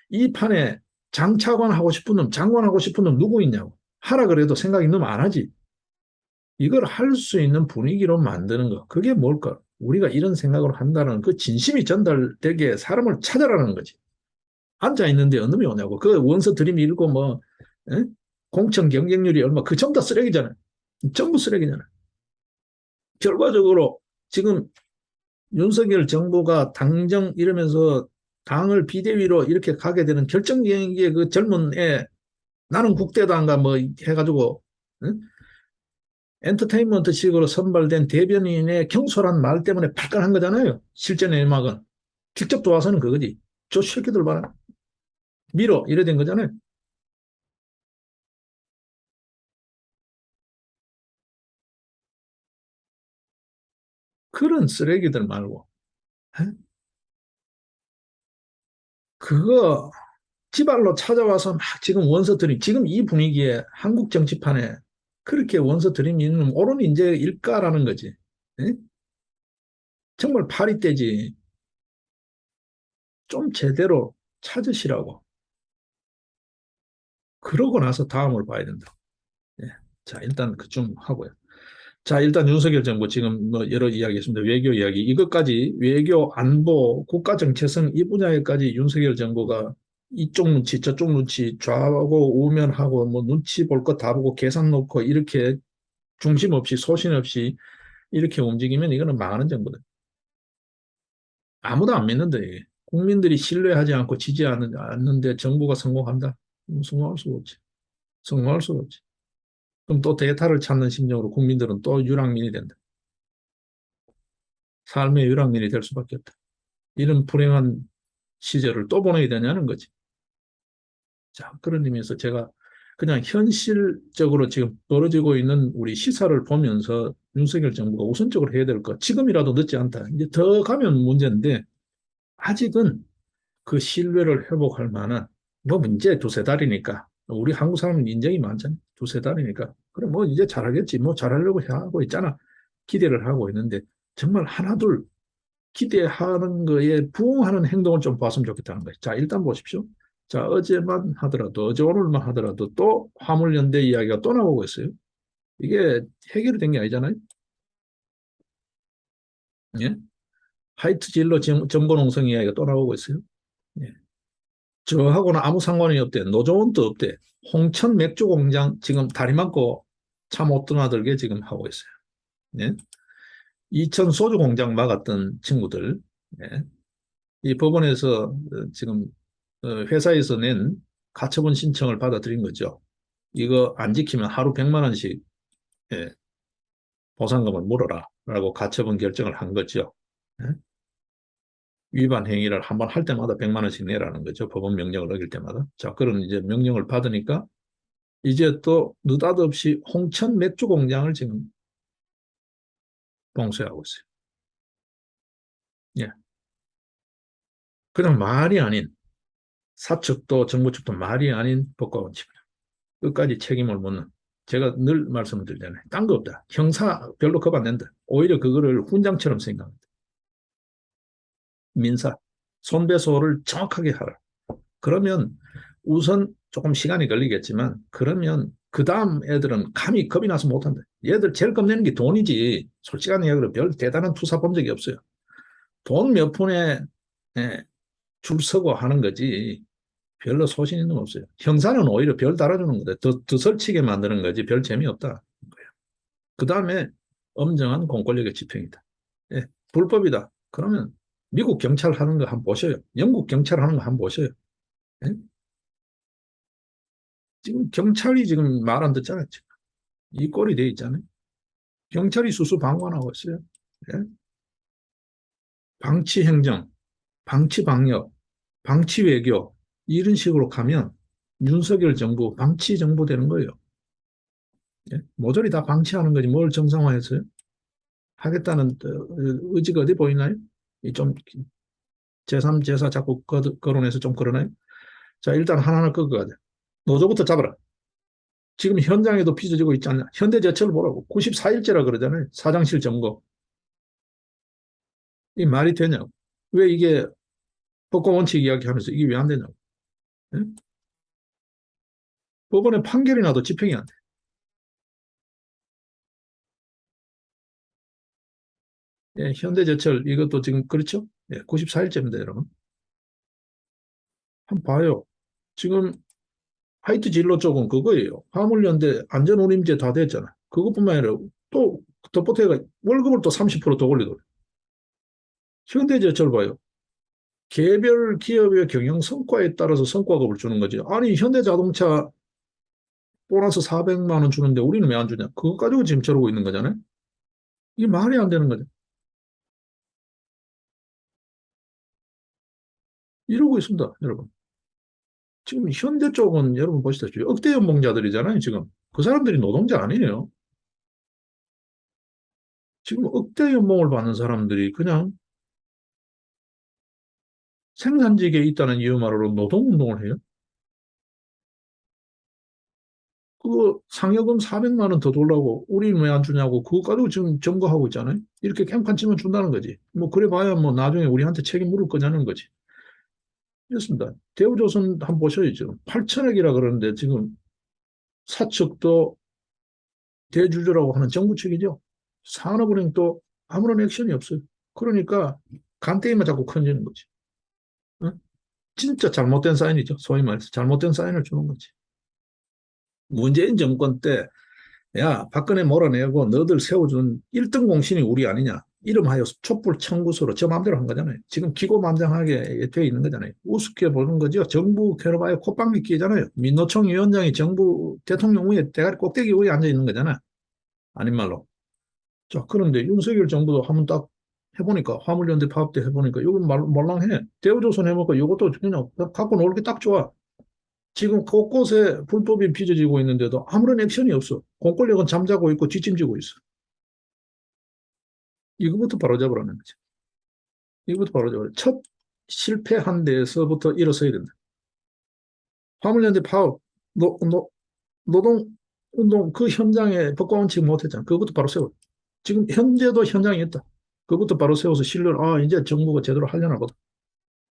이 판에 장차관 하고 싶은 놈, 장관 하고 싶은 놈 누구 있냐고. 하라 그래도 생각이 너무 안 하지. 이걸 할 수 있는 분위기로 만드는 거. 그게 뭘까? 우리가 이런 생각을 한다는 그 진심이 전달되게 사람을 찾아라는 거지. 앉아 있는데 어느 놈이 오냐고. 그 원서 들이밀고 뭐, 에? 공천 경쟁률이 얼마, 그 전부 다 쓰레기잖아요. 전부 쓰레기잖아요. 결과적으로 지금 윤석열 정부가 당정 이러면서 당을 비대위로 이렇게 가게 되는 결정적인 그 젊은 애, 나는 국대도 안 가 뭐 해가지고, 응? 엔터테인먼트식으로 선발된 대변인의 경솔한 말 때문에 발끈한 거잖아요. 실제 내막은. 직접 도와서는 그거지. 저 새끼들 봐라. 밀어. 이래 된 거잖아요. 그런 쓰레기들 말고. 에? 그거 지발로 찾아와서 막 지금 원서 들이 지금 이 분위기에 한국 정치판에 그렇게 원서 들이미는 옳은 인재일까라는 거지. 에? 정말 파리 떼지. 좀 제대로 찾으시라고. 그러고 나서 다음을 봐야 된다. 예. 자, 일단 그좀 하고요. 자, 일단 윤석열 정부 지금 뭐 여러 이야기 했습니다. 외교 이야기. 이것까지 외교, 안보, 국가 정체성 이 분야에까지 윤석열 정부가 이쪽 눈치, 저쪽 눈치, 좌하고 우면하고 뭐 눈치 볼 것 다 보고 계산 놓고 이렇게 중심 없이 소신 없이 이렇게 움직이면 이거는 망하는 정부다. 아무도 안 믿는데 이게. 국민들이 신뢰하지 않고 않는데 정부가 성공한다? 성공할 수가 없지. 성공할 수가 없지. 그럼 또 대타를 찾는 심정으로 국민들은 또 유랑민이 된다. 삶의 유랑민이 될 수밖에 없다. 이런 불행한 시절을 또 보내야 되냐는 거지. 자, 그런 의미에서 제가 그냥 현실적으로 지금 벌어지고 있는 우리 시사를 보면서 윤석열 정부가 우선적으로 해야 될 것, 지금이라도 늦지 않다. 이제 더 가면 문제인데, 아직은 그 신뢰를 회복할 만한, 뭐 문제 두세 달이니까, 우리 한국 사람은 인정이 많잖아요. 두세 달이니까. 그래, 뭐 이제 잘하겠지. 뭐 잘하려고 하고 있잖아. 기대를 하고 있는데, 정말 하나둘 기대하는 거에 부응하는 행동을 좀 봤으면 좋겠다는 거예요. 자, 일단 보십시오. 자, 어제만 하더라도, 어제 오늘만 하더라도 또 화물연대 이야기가 또 나오고 있어요. 이게 해결이 된 게 아니잖아요. 예? 하이트 진로 정보농성 이야기가 또 나오고 있어요. 예. 저하고는 아무 상관이 없대. 노조원도 없대. 홍천 맥주 공장 지금 다리 막고 차 못 드나들게 지금 하고 있어요. 예? 이천 소주 공장 막았던 친구들. 예? 이 법원에서 지금 회사에서 낸 가처분 신청을 받아들인 거죠. 이거 안 지키면 하루 100만 원씩 예, 보상금을 물어라라고 가처분 결정을 한 거죠. 예? 위반 행위를 한번 할 때마다 100만 원씩 내라는 거죠. 법원 명령을 어길 때마다. 자, 그런 이제 명령을 받으니까 이제 또 느닷없이 홍천 맥주 공장을 지금 봉쇄하고 있어요. 예. 그냥 말이 아닌 사측도 정부 측도 말이 아닌 법과 원칙입니다. 끝까지 책임을 묻는. 제가 늘 말씀을 드리잖아요. 딴 거 없다. 형사 별로 겁 안 낸다. 오히려 그거를 훈장처럼 생각합니다. 민사, 손배소를 정확하게 하라. 그러면 우선 조금 시간이 걸리겠지만 그러면 그 다음 애들은 감히 겁이 나서 못한다. 얘들 제일 겁내는 게 돈이지. 솔직한 이야기로 별 대단한 투사 본 적이 없어요. 돈 몇 푼에 예, 줄 서고 하는 거지. 별로 소신 있는 거 없어요. 형사는 오히려 별 달아주는 거다. 더 설치게 만드는 거지 별 재미없다. 그 다음에 엄정한 공권력의 집행이다. 예, 불법이다. 그러면 미국 경찰 하는 거 한번 보셔요. 영국 경찰 하는 거 한번 보셔요. 예? 지금 경찰이 지금 말 안 듣잖아요. 지금. 이 꼴이 돼 있잖아요. 경찰이 수수방관하고 있어요. 예? 방치 행정, 방치 방역, 방치 외교 이런 식으로 가면 윤석열 정부 방치 정부 되는 거예요. 예? 모조리 다 방치하는 거지 뭘 정상화했어요? 하겠다는 의지가 어디 보이나요? 좀 제3, 제4 자꾸 거론해서 좀 그러나요? 자, 일단 하나하나 끄고 가자. 노조부터 잡아라. 지금 현장에도 빚어지고 있지 않냐. 현대제철 보라고. 94일째라 그러잖아요. 사장실 점거. 이 말이 되냐고. 왜 이게 법과 원칙 이야기하면서 이게 왜 안 되냐고. 예? 법원의 판결이 나도 집행이 안 돼. 예, 현대제철 이것도 지금 그렇죠? 예, 94일째입니다, 여러분. 한번 봐요. 지금 화이트 진로 쪽은 그거예요. 화물연대 안전운임제 다 됐잖아. 그것뿐만 아니라 또 덧보태가 월급을 또 30%더 올리더라고요. 현대제철 봐요. 개별 기업의 경영 성과에 따라서 성과급을 주는 거지. 아니, 현대자동차 보너스 400만 원 주는데 우리는 왜 안 주냐? 그거 가지고 지금 저러고 있는 거잖아요. 이게 말이 안 되는 거죠. 이러고 있습니다, 여러분. 지금 현대 쪽은 여러분 보시다시피 억대 연봉자들이잖아요, 지금. 그 사람들이 노동자 아니에요. 지금 억대 연봉을 받는 사람들이 그냥 생산직에 있다는 이유만으로 노동운동을 해요. 그거 상여금 400만 원 더 달라고 우리는 왜 안 주냐고 그거 가지고 지금 점거하고 있잖아요. 이렇게 깽판 치면 준다는 거지. 뭐 그래 봐야 뭐 나중에 우리한테 책임 물을 거냐는 거지. 그렇습니다. 대우조선 한번 보셔야죠. 8천억이라 그러는데 지금 사측도 대주주라고 하는 정부 측이죠. 산업은행 또 아무런 액션이 없어요. 그러니까 간때기만 자꾸 커지는 거지. 응? 진짜 잘못된 사인이죠. 소위 말해서 잘못된 사인을 주는 거지. 문재인 정권 때 야, 박근혜 몰아내고 너들 세워준 1등 공신이 우리 아니냐. 이름하여 촛불 청구서로 저 마음대로 한 거잖아요. 지금 기고만장하게 되어 있는 거잖아요. 우습게 보는 거죠. 정부 괴롭아야 콧방귀 끼잖아요. 민노총 위원장이 정부 대통령 위에 대가리 꼭대기 위에 앉아 있는 거잖아. 아닌 말로. 자, 그런데 윤석열 정부도 한번 딱 해보니까 화물연대 파업 때 해보니까 이건 말랑해. 대우조선 해보니까 이것도 그냥 갖고 놀기 딱 좋아. 지금 곳곳에 불법이 빚어지고 있는데도 아무런 액션이 없어. 공권력은 잠자고 있고 뒷짐지고 있어. 이거부터 바로잡으라는 거죠. 이거부터 바로잡으라. 첫 실패한 데에서부터 일어서야 된다. 화물연대 파업, 노동운동 그 현장에 법과 원칙 못했잖아. 그것부터 바로 세워. 지금 현재도 현장에 있다. 그것부터 바로 세워서 신뢰를, 아, 이제 정부가 제대로 하려나 보다.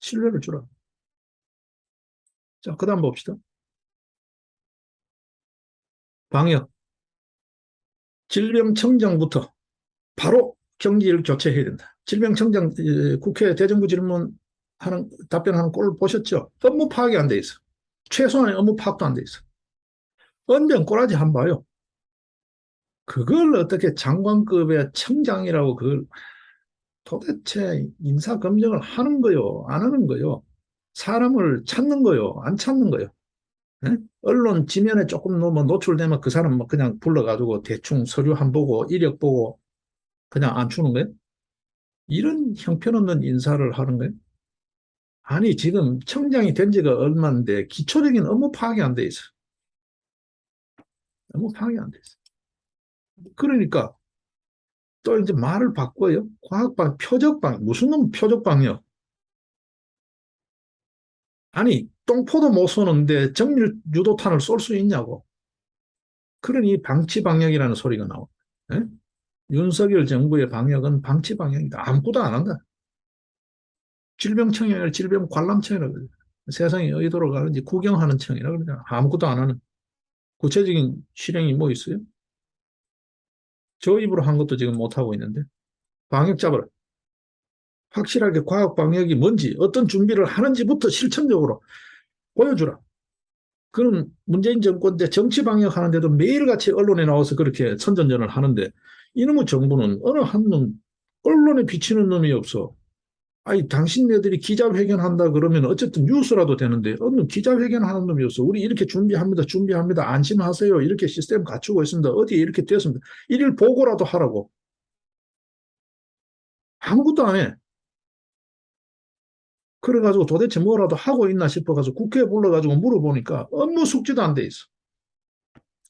신뢰를 주라. 자, 그 다음 봅시다. 방역. 질병청정부터 바로 경기를 교체해야 된다. 질병청정 국회 대정부 질문 하는 답변하는 꼴을 보셨죠? 업무 파악이 안 돼 있어. 최소한의 업무 파악도 안 돼 있어. 언변 꼬라지 한 봐요. 그걸 어떻게 장관급의 청장이라고 그걸 도대체 인사 검증을 하는 거요, 안 하는 거요? 사람을 찾는 거요, 안 찾는 거요? 예? 언론 지면에 조금 뭐 노출되면 그 사람 뭐 그냥 불러가지고 대충 서류 한 보고 이력 보고 그냥 안 주는 거예요? 이런 형편없는 인사를 하는 거예요? 아니, 지금 청장이 된 지가 얼마인데 기초적인 업무 파악이 안 돼 있어. 업무 파악이 안 돼 있어. 그러니까 또 이제 말을 바꿔요. 과학방, 표적방, 무슨 놈 표적방이요? 아니, 똥포도 못 쏘는데 정밀 유도탄을 쏠 수 있냐고. 그러니 방치 방역이라는 소리가 나와. 예? 윤석열 정부의 방역은 방치 방역이다. 아무것도 안 한다. 질병청이 아니라 질병관람청이라고 그러죠. 세상이 어디 돌아가는지 구경하는 청이라고 그러잖아. 아무것도 안 하는. 구체적인 실행이 뭐 있어요? 저 입으로 한 것도 지금 못하고 있는데. 방역 잡으라. 확실하게 과학 방역이 뭔지, 어떤 준비를 하는지부터 실천적으로 보여주라. 그런 문재인 정권 때 정치 방역 하는데도 매일같이 언론에 나와서 그렇게 선전전을 하는데 이놈의 정부는 어느 한 놈, 언론에 비치는 놈이 없어. 아니, 당신네들이 기자회견 한다 그러면 어쨌든 뉴스라도 되는데 어느 기자회견 하는 놈이 없어. 우리 이렇게 준비합니다. 준비합니다. 안심하세요. 이렇게 시스템 갖추고 있습니다. 어디에 이렇게 됐습니다. 일일 보고라도 하라고. 아무것도 안 해. 그래가지고 도대체 뭐라도 하고 있나 싶어가지고 국회에 불러가지고 물어보니까 업무 숙지도 안 돼 있어.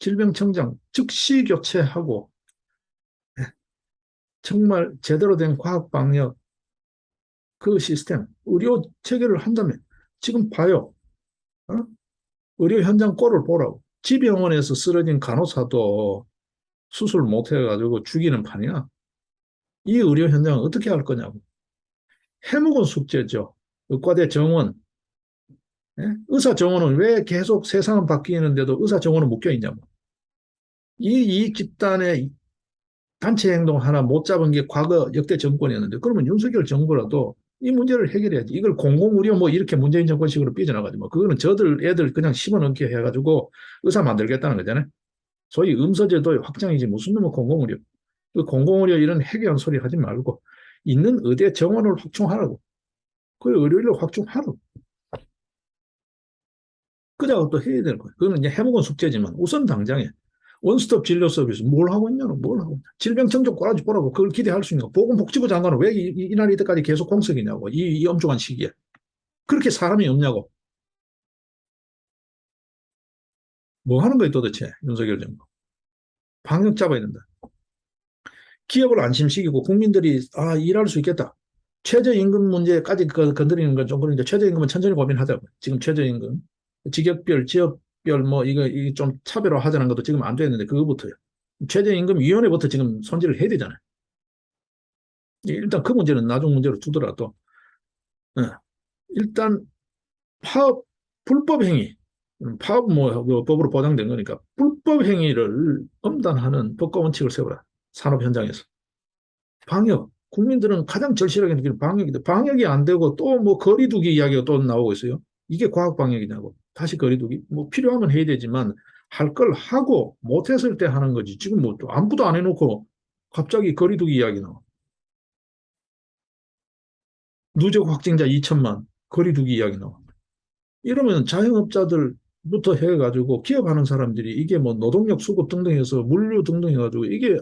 질병청장 즉시 교체하고 정말 제대로 된 과학 방역 그 시스템, 의료 체계를 한다면 지금 봐요. 어? 의료 현장 꼴을 보라고. 지병원에서 쓰러진 간호사도 수술 못 해가지고 죽이는 판이야. 이 의료 현장은 어떻게 할 거냐고. 해묵은 숙제죠. 의과대 정원. 예? 의사 정원은 왜 계속 세상은 바뀌는데도 의사 정원은 묶여 있냐고. 이 이익 집단의 단체 행동 하나 못 잡은 게 과거 역대 정권이었는데 그러면 윤석열 정부라도 이 문제를 해결해야지. 이걸 공공의료 뭐 이렇게 문재인 정권식으로 삐져나가지 뭐. 그거는 저들 애들 그냥 심어넣기 해가지고 의사 만들겠다는 거잖아요. 소위 음서제도의 확장이지 무슨 놈의 공공의료. 그 공공의료 이런 해괴한 소리 하지 말고 있는 의대 정원을 확충하라고. 그 의료인을 확충하라고. 그자가 또 해야 되는 거예요. 그거는 이제 해먹은 숙제지만 우선 당장에 원스톱 진료 서비스 뭘 하고 있냐고 뭘 하고 있냐. 질병청정 꼬라지 보라고 그걸 기대할 수 있는 거. 보건복지부 장관은 왜 이날 이때까지 계속 공석이냐고 이 엄중한 시기에. 그렇게 사람이 없냐고. 뭐 하는 거예요 도대체 윤석열 정부. 방역 잡아야 된다. 기업을 안심시키고 국민들이 일할 수 있겠다. 최저임금 문제까지 건드리는 건 좀 그러니까 최저임금은 천천히 고민하자고. 지금 최저임금 직역별 지역별 뭐 이거 좀 차별화하자는 것도 지금 안 되는데 그거부터요. 최저임금위원회부터 지금 손질을 해야 되잖아요. 일단 그 문제는 나중 문제로 두더라도 일단 파업 불법 행위 파업 뭐 법으로 보장된 거니까 불법 행위를 엄단하는 법과 원칙을 세우라. 산업 현장에서 방역 국민들은 가장 절실하게 느끼는 방역인데 방역이 안 되고 또 뭐 거리두기 이야기가 또 나오고 있어요. 이게 과학 방역이냐고. 다시 거리두기 뭐 필요하면 해야 되지만 할 걸 하고 못했을 때 하는 거지. 지금 뭐 아무것도 안 해놓고 갑자기 거리두기 이야기 나와. 누적 확진자 2천만 거리두기 이야기 나와. 이러면 자영업자들부터 해가지고 기업하는 사람들이 이게 뭐 노동력 수급 등등 해서 물류 등등 해가지고 이게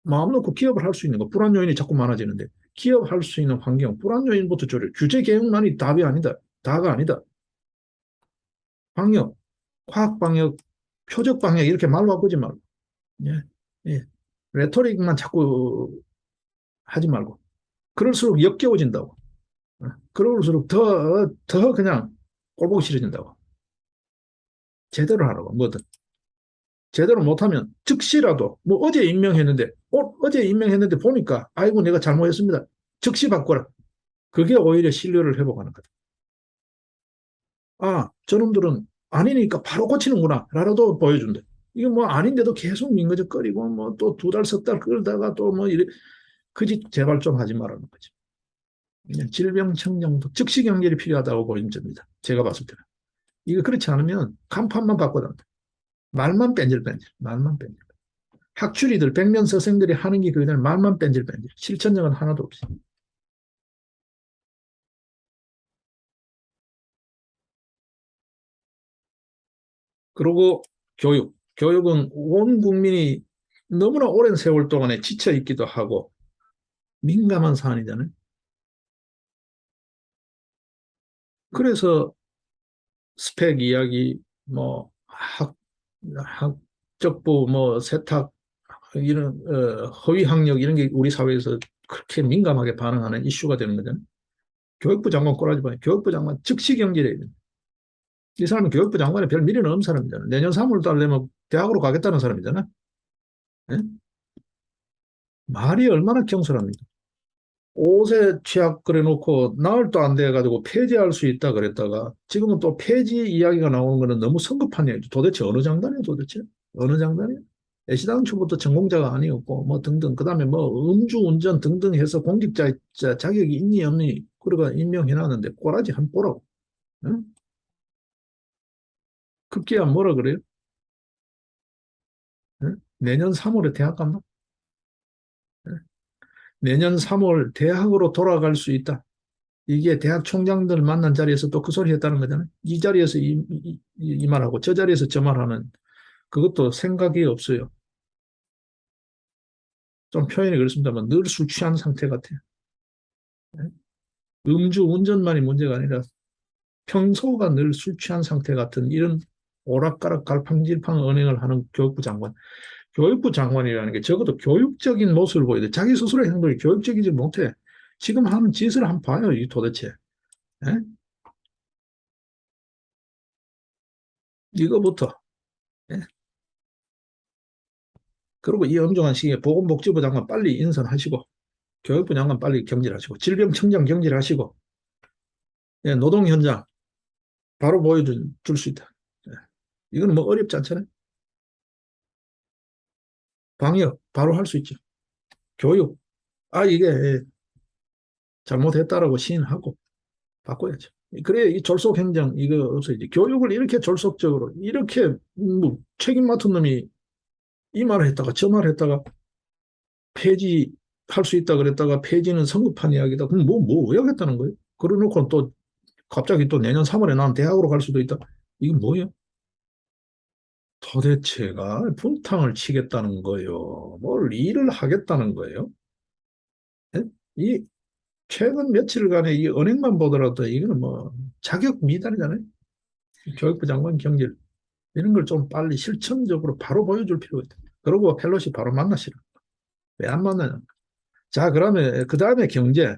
마음 놓고 기업을 할 수 있는 거 불안 요인이 자꾸 많아지는데 기업할 수 있는 환경 불안 요인부터 조절 규제 개혁만이 답이 아니다. 다가 아니다. 방역 과학 방역 표적 방역 이렇게 말 바꾸지 말고 예, 예. 레토릭만 자꾸 하지 말고 그럴수록 역겨워진다고. 그럴수록 더 그냥 꼴보기 싫어진다고. 제대로 하라고 뭐든. 제대로 못하면 즉시라도 뭐 어제 임명했는데 보니까 아이고 내가 잘못했습니다. 즉시 바꿔라. 그게 오히려 신뢰를 회복하는 거다. 저놈들은 아니니까 바로 고치는구나 라도 보여준대. 이거 뭐 아닌데도 계속 민거적거리고 뭐 또 두 달 석 달 끌다가 또 뭐 이래 그 짓 제발 좀 하지 말라는 거지. 질병청정도 즉시 경계이 필요하다고 보이는 점입니다. 제가 봤을 때는. 이거 그렇지 않으면 간판만 바꿔달라. 말만 뺀질뺀질 말만 뺀질. 학출이들 백면 서생들이 하는 게 그냥 말만 뺀질뺀질 실천력은 하나도 없어. 그리고 교육은 온 국민이 너무나 오랜 세월 동안에 지쳐 있기도 하고 민감한 사안이잖아요. 그래서 스펙 이야기 뭐 학적부 뭐 세탁 이런 허위 학력 이런 게 우리 사회에서 그렇게 민감하게 반응하는 이슈가 되는 거잖아요. 교육부 장관 꼬라지 봐. 교육부 장관 즉시 경질해야 돼. 이 사람은 교육부 장관에 별 미래는 없는 사람이잖아. 내년 3월 달 되면 대학으로 가겠다는 사람이잖아. 네? 말이 얼마나 경솔합니까? 옷에 취약 그래놓고 나흘도 안 돼가지고 폐지할 수 있다 그랬다가 지금은 또 폐지 이야기가 나오는 거는 너무 성급한 얘기죠. 도대체 어느 장단이에요, 도대체? 어느 장단이에요? 애시당초부터 전공자가 아니었고 뭐 등등 그다음에 뭐 음주운전 등등 해서 공직자 자격이 있니 없니 그러가 임명해놨는데 꼬라지 한 보라고. 응? 급기야 뭐라 그래요? 응? 내년 3월에 대학 간다? 응? 내년 3월 대학으로 돌아갈 수 있다. 이게 대학 총장들 만난 자리에서 또 그 소리 했다는 거잖아요. 이 자리에서 이 말하고 저 자리에서 저 말하는 그것도 생각이 없어요. 좀 표현이 그렇습니다만 늘 술 취한 상태 같아요. 음주 운전만이 문제가 아니라 평소가 늘 술 취한 상태 같은 이런 오락가락 갈팡질팡 은행을 하는 교육부 장관. 교육부 장관이라는 게 적어도 교육적인 모습을 보여야 돼. 자기 스스로의 행동이 교육적이지 못해. 지금 하는 짓을 한번 봐요, 이 도대체. 예? 이거부터. 예? 그리고 이 엄중한 시기에 보건복지부 장관 빨리 인선하시고, 교육부 장관 빨리 경질하시고, 질병청장 경질하시고, 예, 노동 현장 바로 보여줄 수 있다. 예. 이거는 뭐 어렵지 않잖아요. 방역 바로 할 수 있죠. 교육, 이게 잘못했다라고 시인하고 바꿔야죠. 그래, 이 졸속 행정 이거 없어야지. 교육을 이렇게 졸속적으로 이렇게 뭐 책임 맡은 놈이 이 말을 했다가 저 말을 했다가 폐지할 수 있다 그랬다가 폐지는 성급한 이야기다. 그럼 뭐 하겠다는 거예요? 그러놓고 또 갑자기 또 내년 3월에 난 대학으로 갈 수도 있다. 이건 뭐예요? 도대체가 분탕을 치겠다는 거예요. 뭘 일을 하겠다는 거예요? 예? 이 최근 며칠간의 이 은행만 보더라도 이거는 뭐 자격 미달이잖아요. 교육부 장관 경질 이런 걸 좀 빨리 실천적으로 바로 보여줄 필요가 있다. 그리고 펠로시 바로 만나시라. 왜 안 만나냐? 자, 그러면 그 다음에 경제.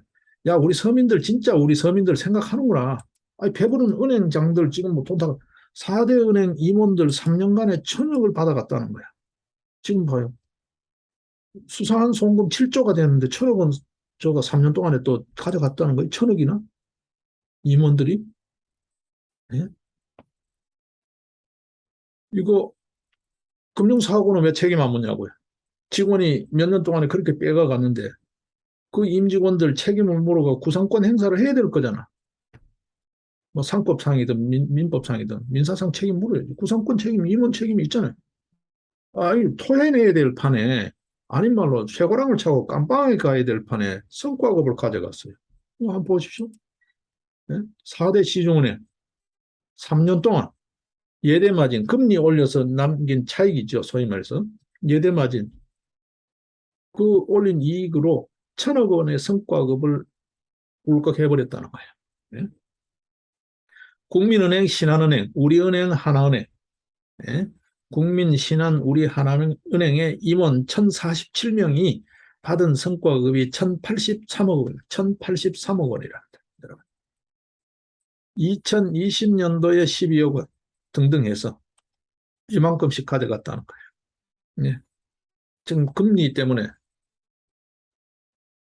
야, 우리 서민들 진짜 우리 서민들 생각하는구나. 아니, 배부른 은행장들 지금 뭐 돈 다 4대 은행 임원들 3년간에 1,000억을 받아갔다는 거야. 지금 봐요. 수상한 송금 7조가 되는데 1,000억은 저가 3년 동안에 또 가져갔다는 거예요. 1,000억이나 임원들이. 예? 이거 금융사고는 왜 책임 안 묻냐고요. 직원이 몇 년 동안에 그렇게 빼가갔는데 그 임직원들 책임을 물어가 구상권 행사를 해야 될 거잖아. 뭐 상법상이든 민법상이든 민사상 책임 물어야지. 구상권 책임, 임원 책임이 있잖아요. 아니, 토해내야 될 판에 아닌 말로 쇠고랑을 차고 깜빵에 가야 될 판에 성과급을 가져갔어요. 이거 한번 보십시오. 네? 4대 시중은행 3년 동안 예대 마진 금리 올려서 남긴 차익이죠. 소위 말해서 예대 마진 그 올린 이익으로 1,000억 원의 성과급을 울컥해버렸다는 거예요. 네? 국민은행, 신한은행, 우리은행, 하나은행, 예? 국민, 신한, 우리 하나은행의 임원 1,047명이 받은 성과급이 1,083억 원, 1,083억 원이랍니다. 여러분. 2020년도에 12억 원 등등 해서 이만큼씩 가져갔다는 거예요. 예. 지금 금리 때문에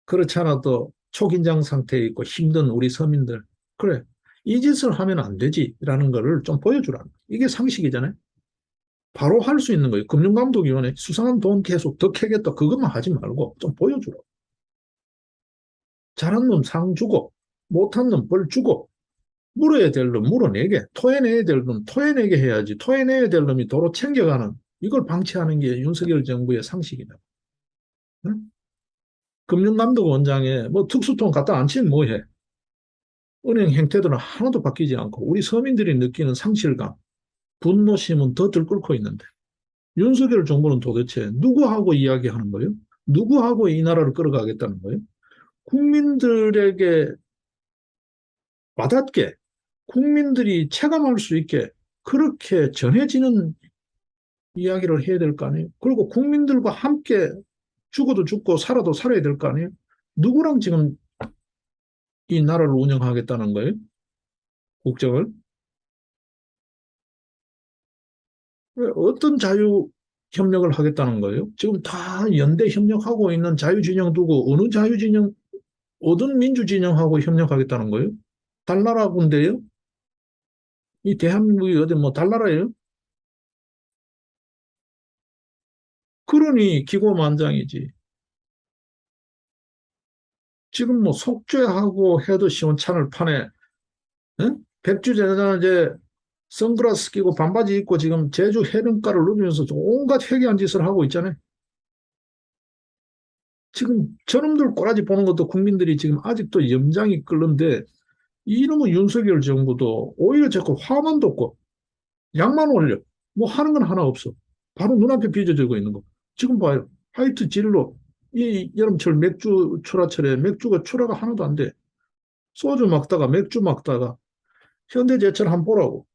그렇지 않아도 초긴장 상태에 있고 힘든 우리 서민들, 그래, 이 짓을 하면 안 되지라는 거를 좀 보여주라는 거예요. 이게 상식이잖아요. 바로 할 수 있는 거예요. 금융감독위원회 수상한 돈 계속 더 캐겠다. 그것만 하지 말고 좀 보여주라. 잘한 놈 상 주고 못한 놈 벌 주고 물어야 될 놈 물어내게 토해내야 될 놈 토해내게 해야지. 토해내야 될 놈이 도로 챙겨가는 이걸 방치하는 게 윤석열 정부의 상식이다. 응? 금융감독원장에 뭐 특수통 갖다 앉히면 뭐해. 은행 행태들은 하나도 바뀌지 않고 우리 서민들이 느끼는 상실감, 분노심은 더 들끓고 있는데 윤석열 정부는 도대체 누구하고 이야기하는 거예요? 누구하고 이 나라를 끌어가겠다는 거예요? 국민들에게 와닿게 국민들이 체감할 수 있게 그렇게 전해지는 이야기를 해야 될 거 아니에요? 그리고 국민들과 함께 죽어도 죽고 살아도 살아야 될 거 아니에요? 누구랑 지금 이 나라를 운영하겠다는 거예요? 국정을? 어떤 자유 협력을 하겠다는 거예요? 지금 다 연대 협력하고 있는 자유진영 두고 어느 자유진영, 어떤 민주진영하고 협력하겠다는 거예요? 달나라 군대요? 이 대한민국이 어디 뭐 달나라예요? 그러니 기고만장이지. 지금 뭐 속죄하고 해도 시원찮을 판에 응? 백주대장 이제 선글라스 끼고 반바지 입고 지금 제주 해변가를 누비면서 온갖 회개한 짓을 하고 있잖아요. 지금 저놈들 꼬라지 보는 것도 국민들이 지금 아직도 염장이 끓는데 이놈의 윤석열 정부도 오히려 자꾸 화만 돋고 약만 올려. 뭐 하는 건 하나 없어. 바로 눈앞에 빚어지고 있는 거. 지금 봐요. 하이트 진로 이 여름철 맥주 출하철에 맥주가 출하가 하나도 안 돼. 소주 막다가 맥주 막다가 현대제철 한번 보라고.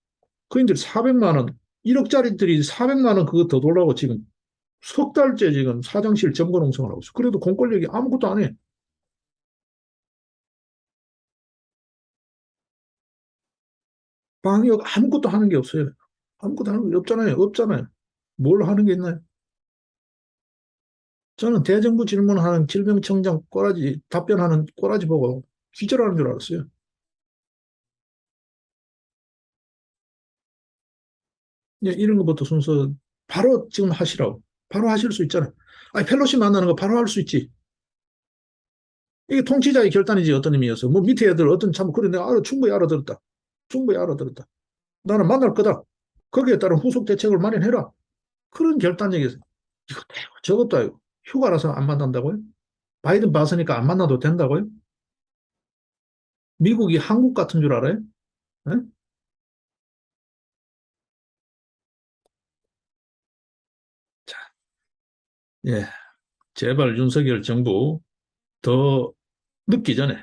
그인들 400만 원 1억짜리들이 400만 원 그거 더 돌라고 지금 석 달째 지금 사장실 점거 농성을 하고 있어. 그래도 공권력이 아무것도 안 해. 방역 아무것도 하는 게 없어요. 아무것도 하는 게 없잖아요. 없잖아요. 뭘 하는 게 있나요? 저는 대정부 질문하는 질병청장 꼬라지, 답변하는 꼬라지 보고 기절하는 줄 알았어요. 예, 이런 것부터 순서 바로 지금 하시라고. 바로 하실 수 있잖아요. 아니, 펠로시 만나는 거 바로 할 수 있지. 이게 통치자의 결단이지 어떤 의미였어. 뭐 밑에 애들 어떤 참 그래 내가 충분히 알아들었다. 충분히 알아들었다. 나는 만날 거다. 거기에 따른 후속 대책을 마련해라. 그런 결단력이 있어요. 이거 저것도 아니고 휴가라서 안 만난다고요? 바이든 봤으니까 안 만나도 된다고요? 미국이 한국 같은 줄 알아요? 예? 자, 예. 제발 윤석열 정부 더 늦기 전에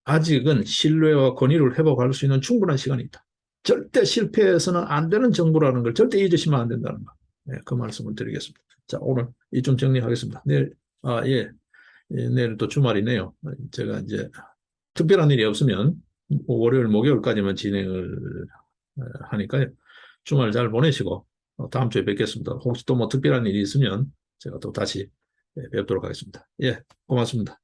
아직은 신뢰와 권위를 회복할 수 있는 충분한 시간이 있다. 절대 실패해서는 안 되는 정부라는 걸 절대 잊으시면 안 된다는 거. 네, 그 말씀을 드리겠습니다. 자, 오늘 이좀 정리하겠습니다. 내일, 예, 내일 또 주말이네요. 제가 이제 특별한 일이 없으면 월요일, 목요일까지만 진행을 하니까요. 주말 잘 보내시고 다음 주에 뵙겠습니다. 혹시 또 뭐 특별한 일이 있으면 제가 또 다시 뵙도록 하겠습니다. 예, 고맙습니다.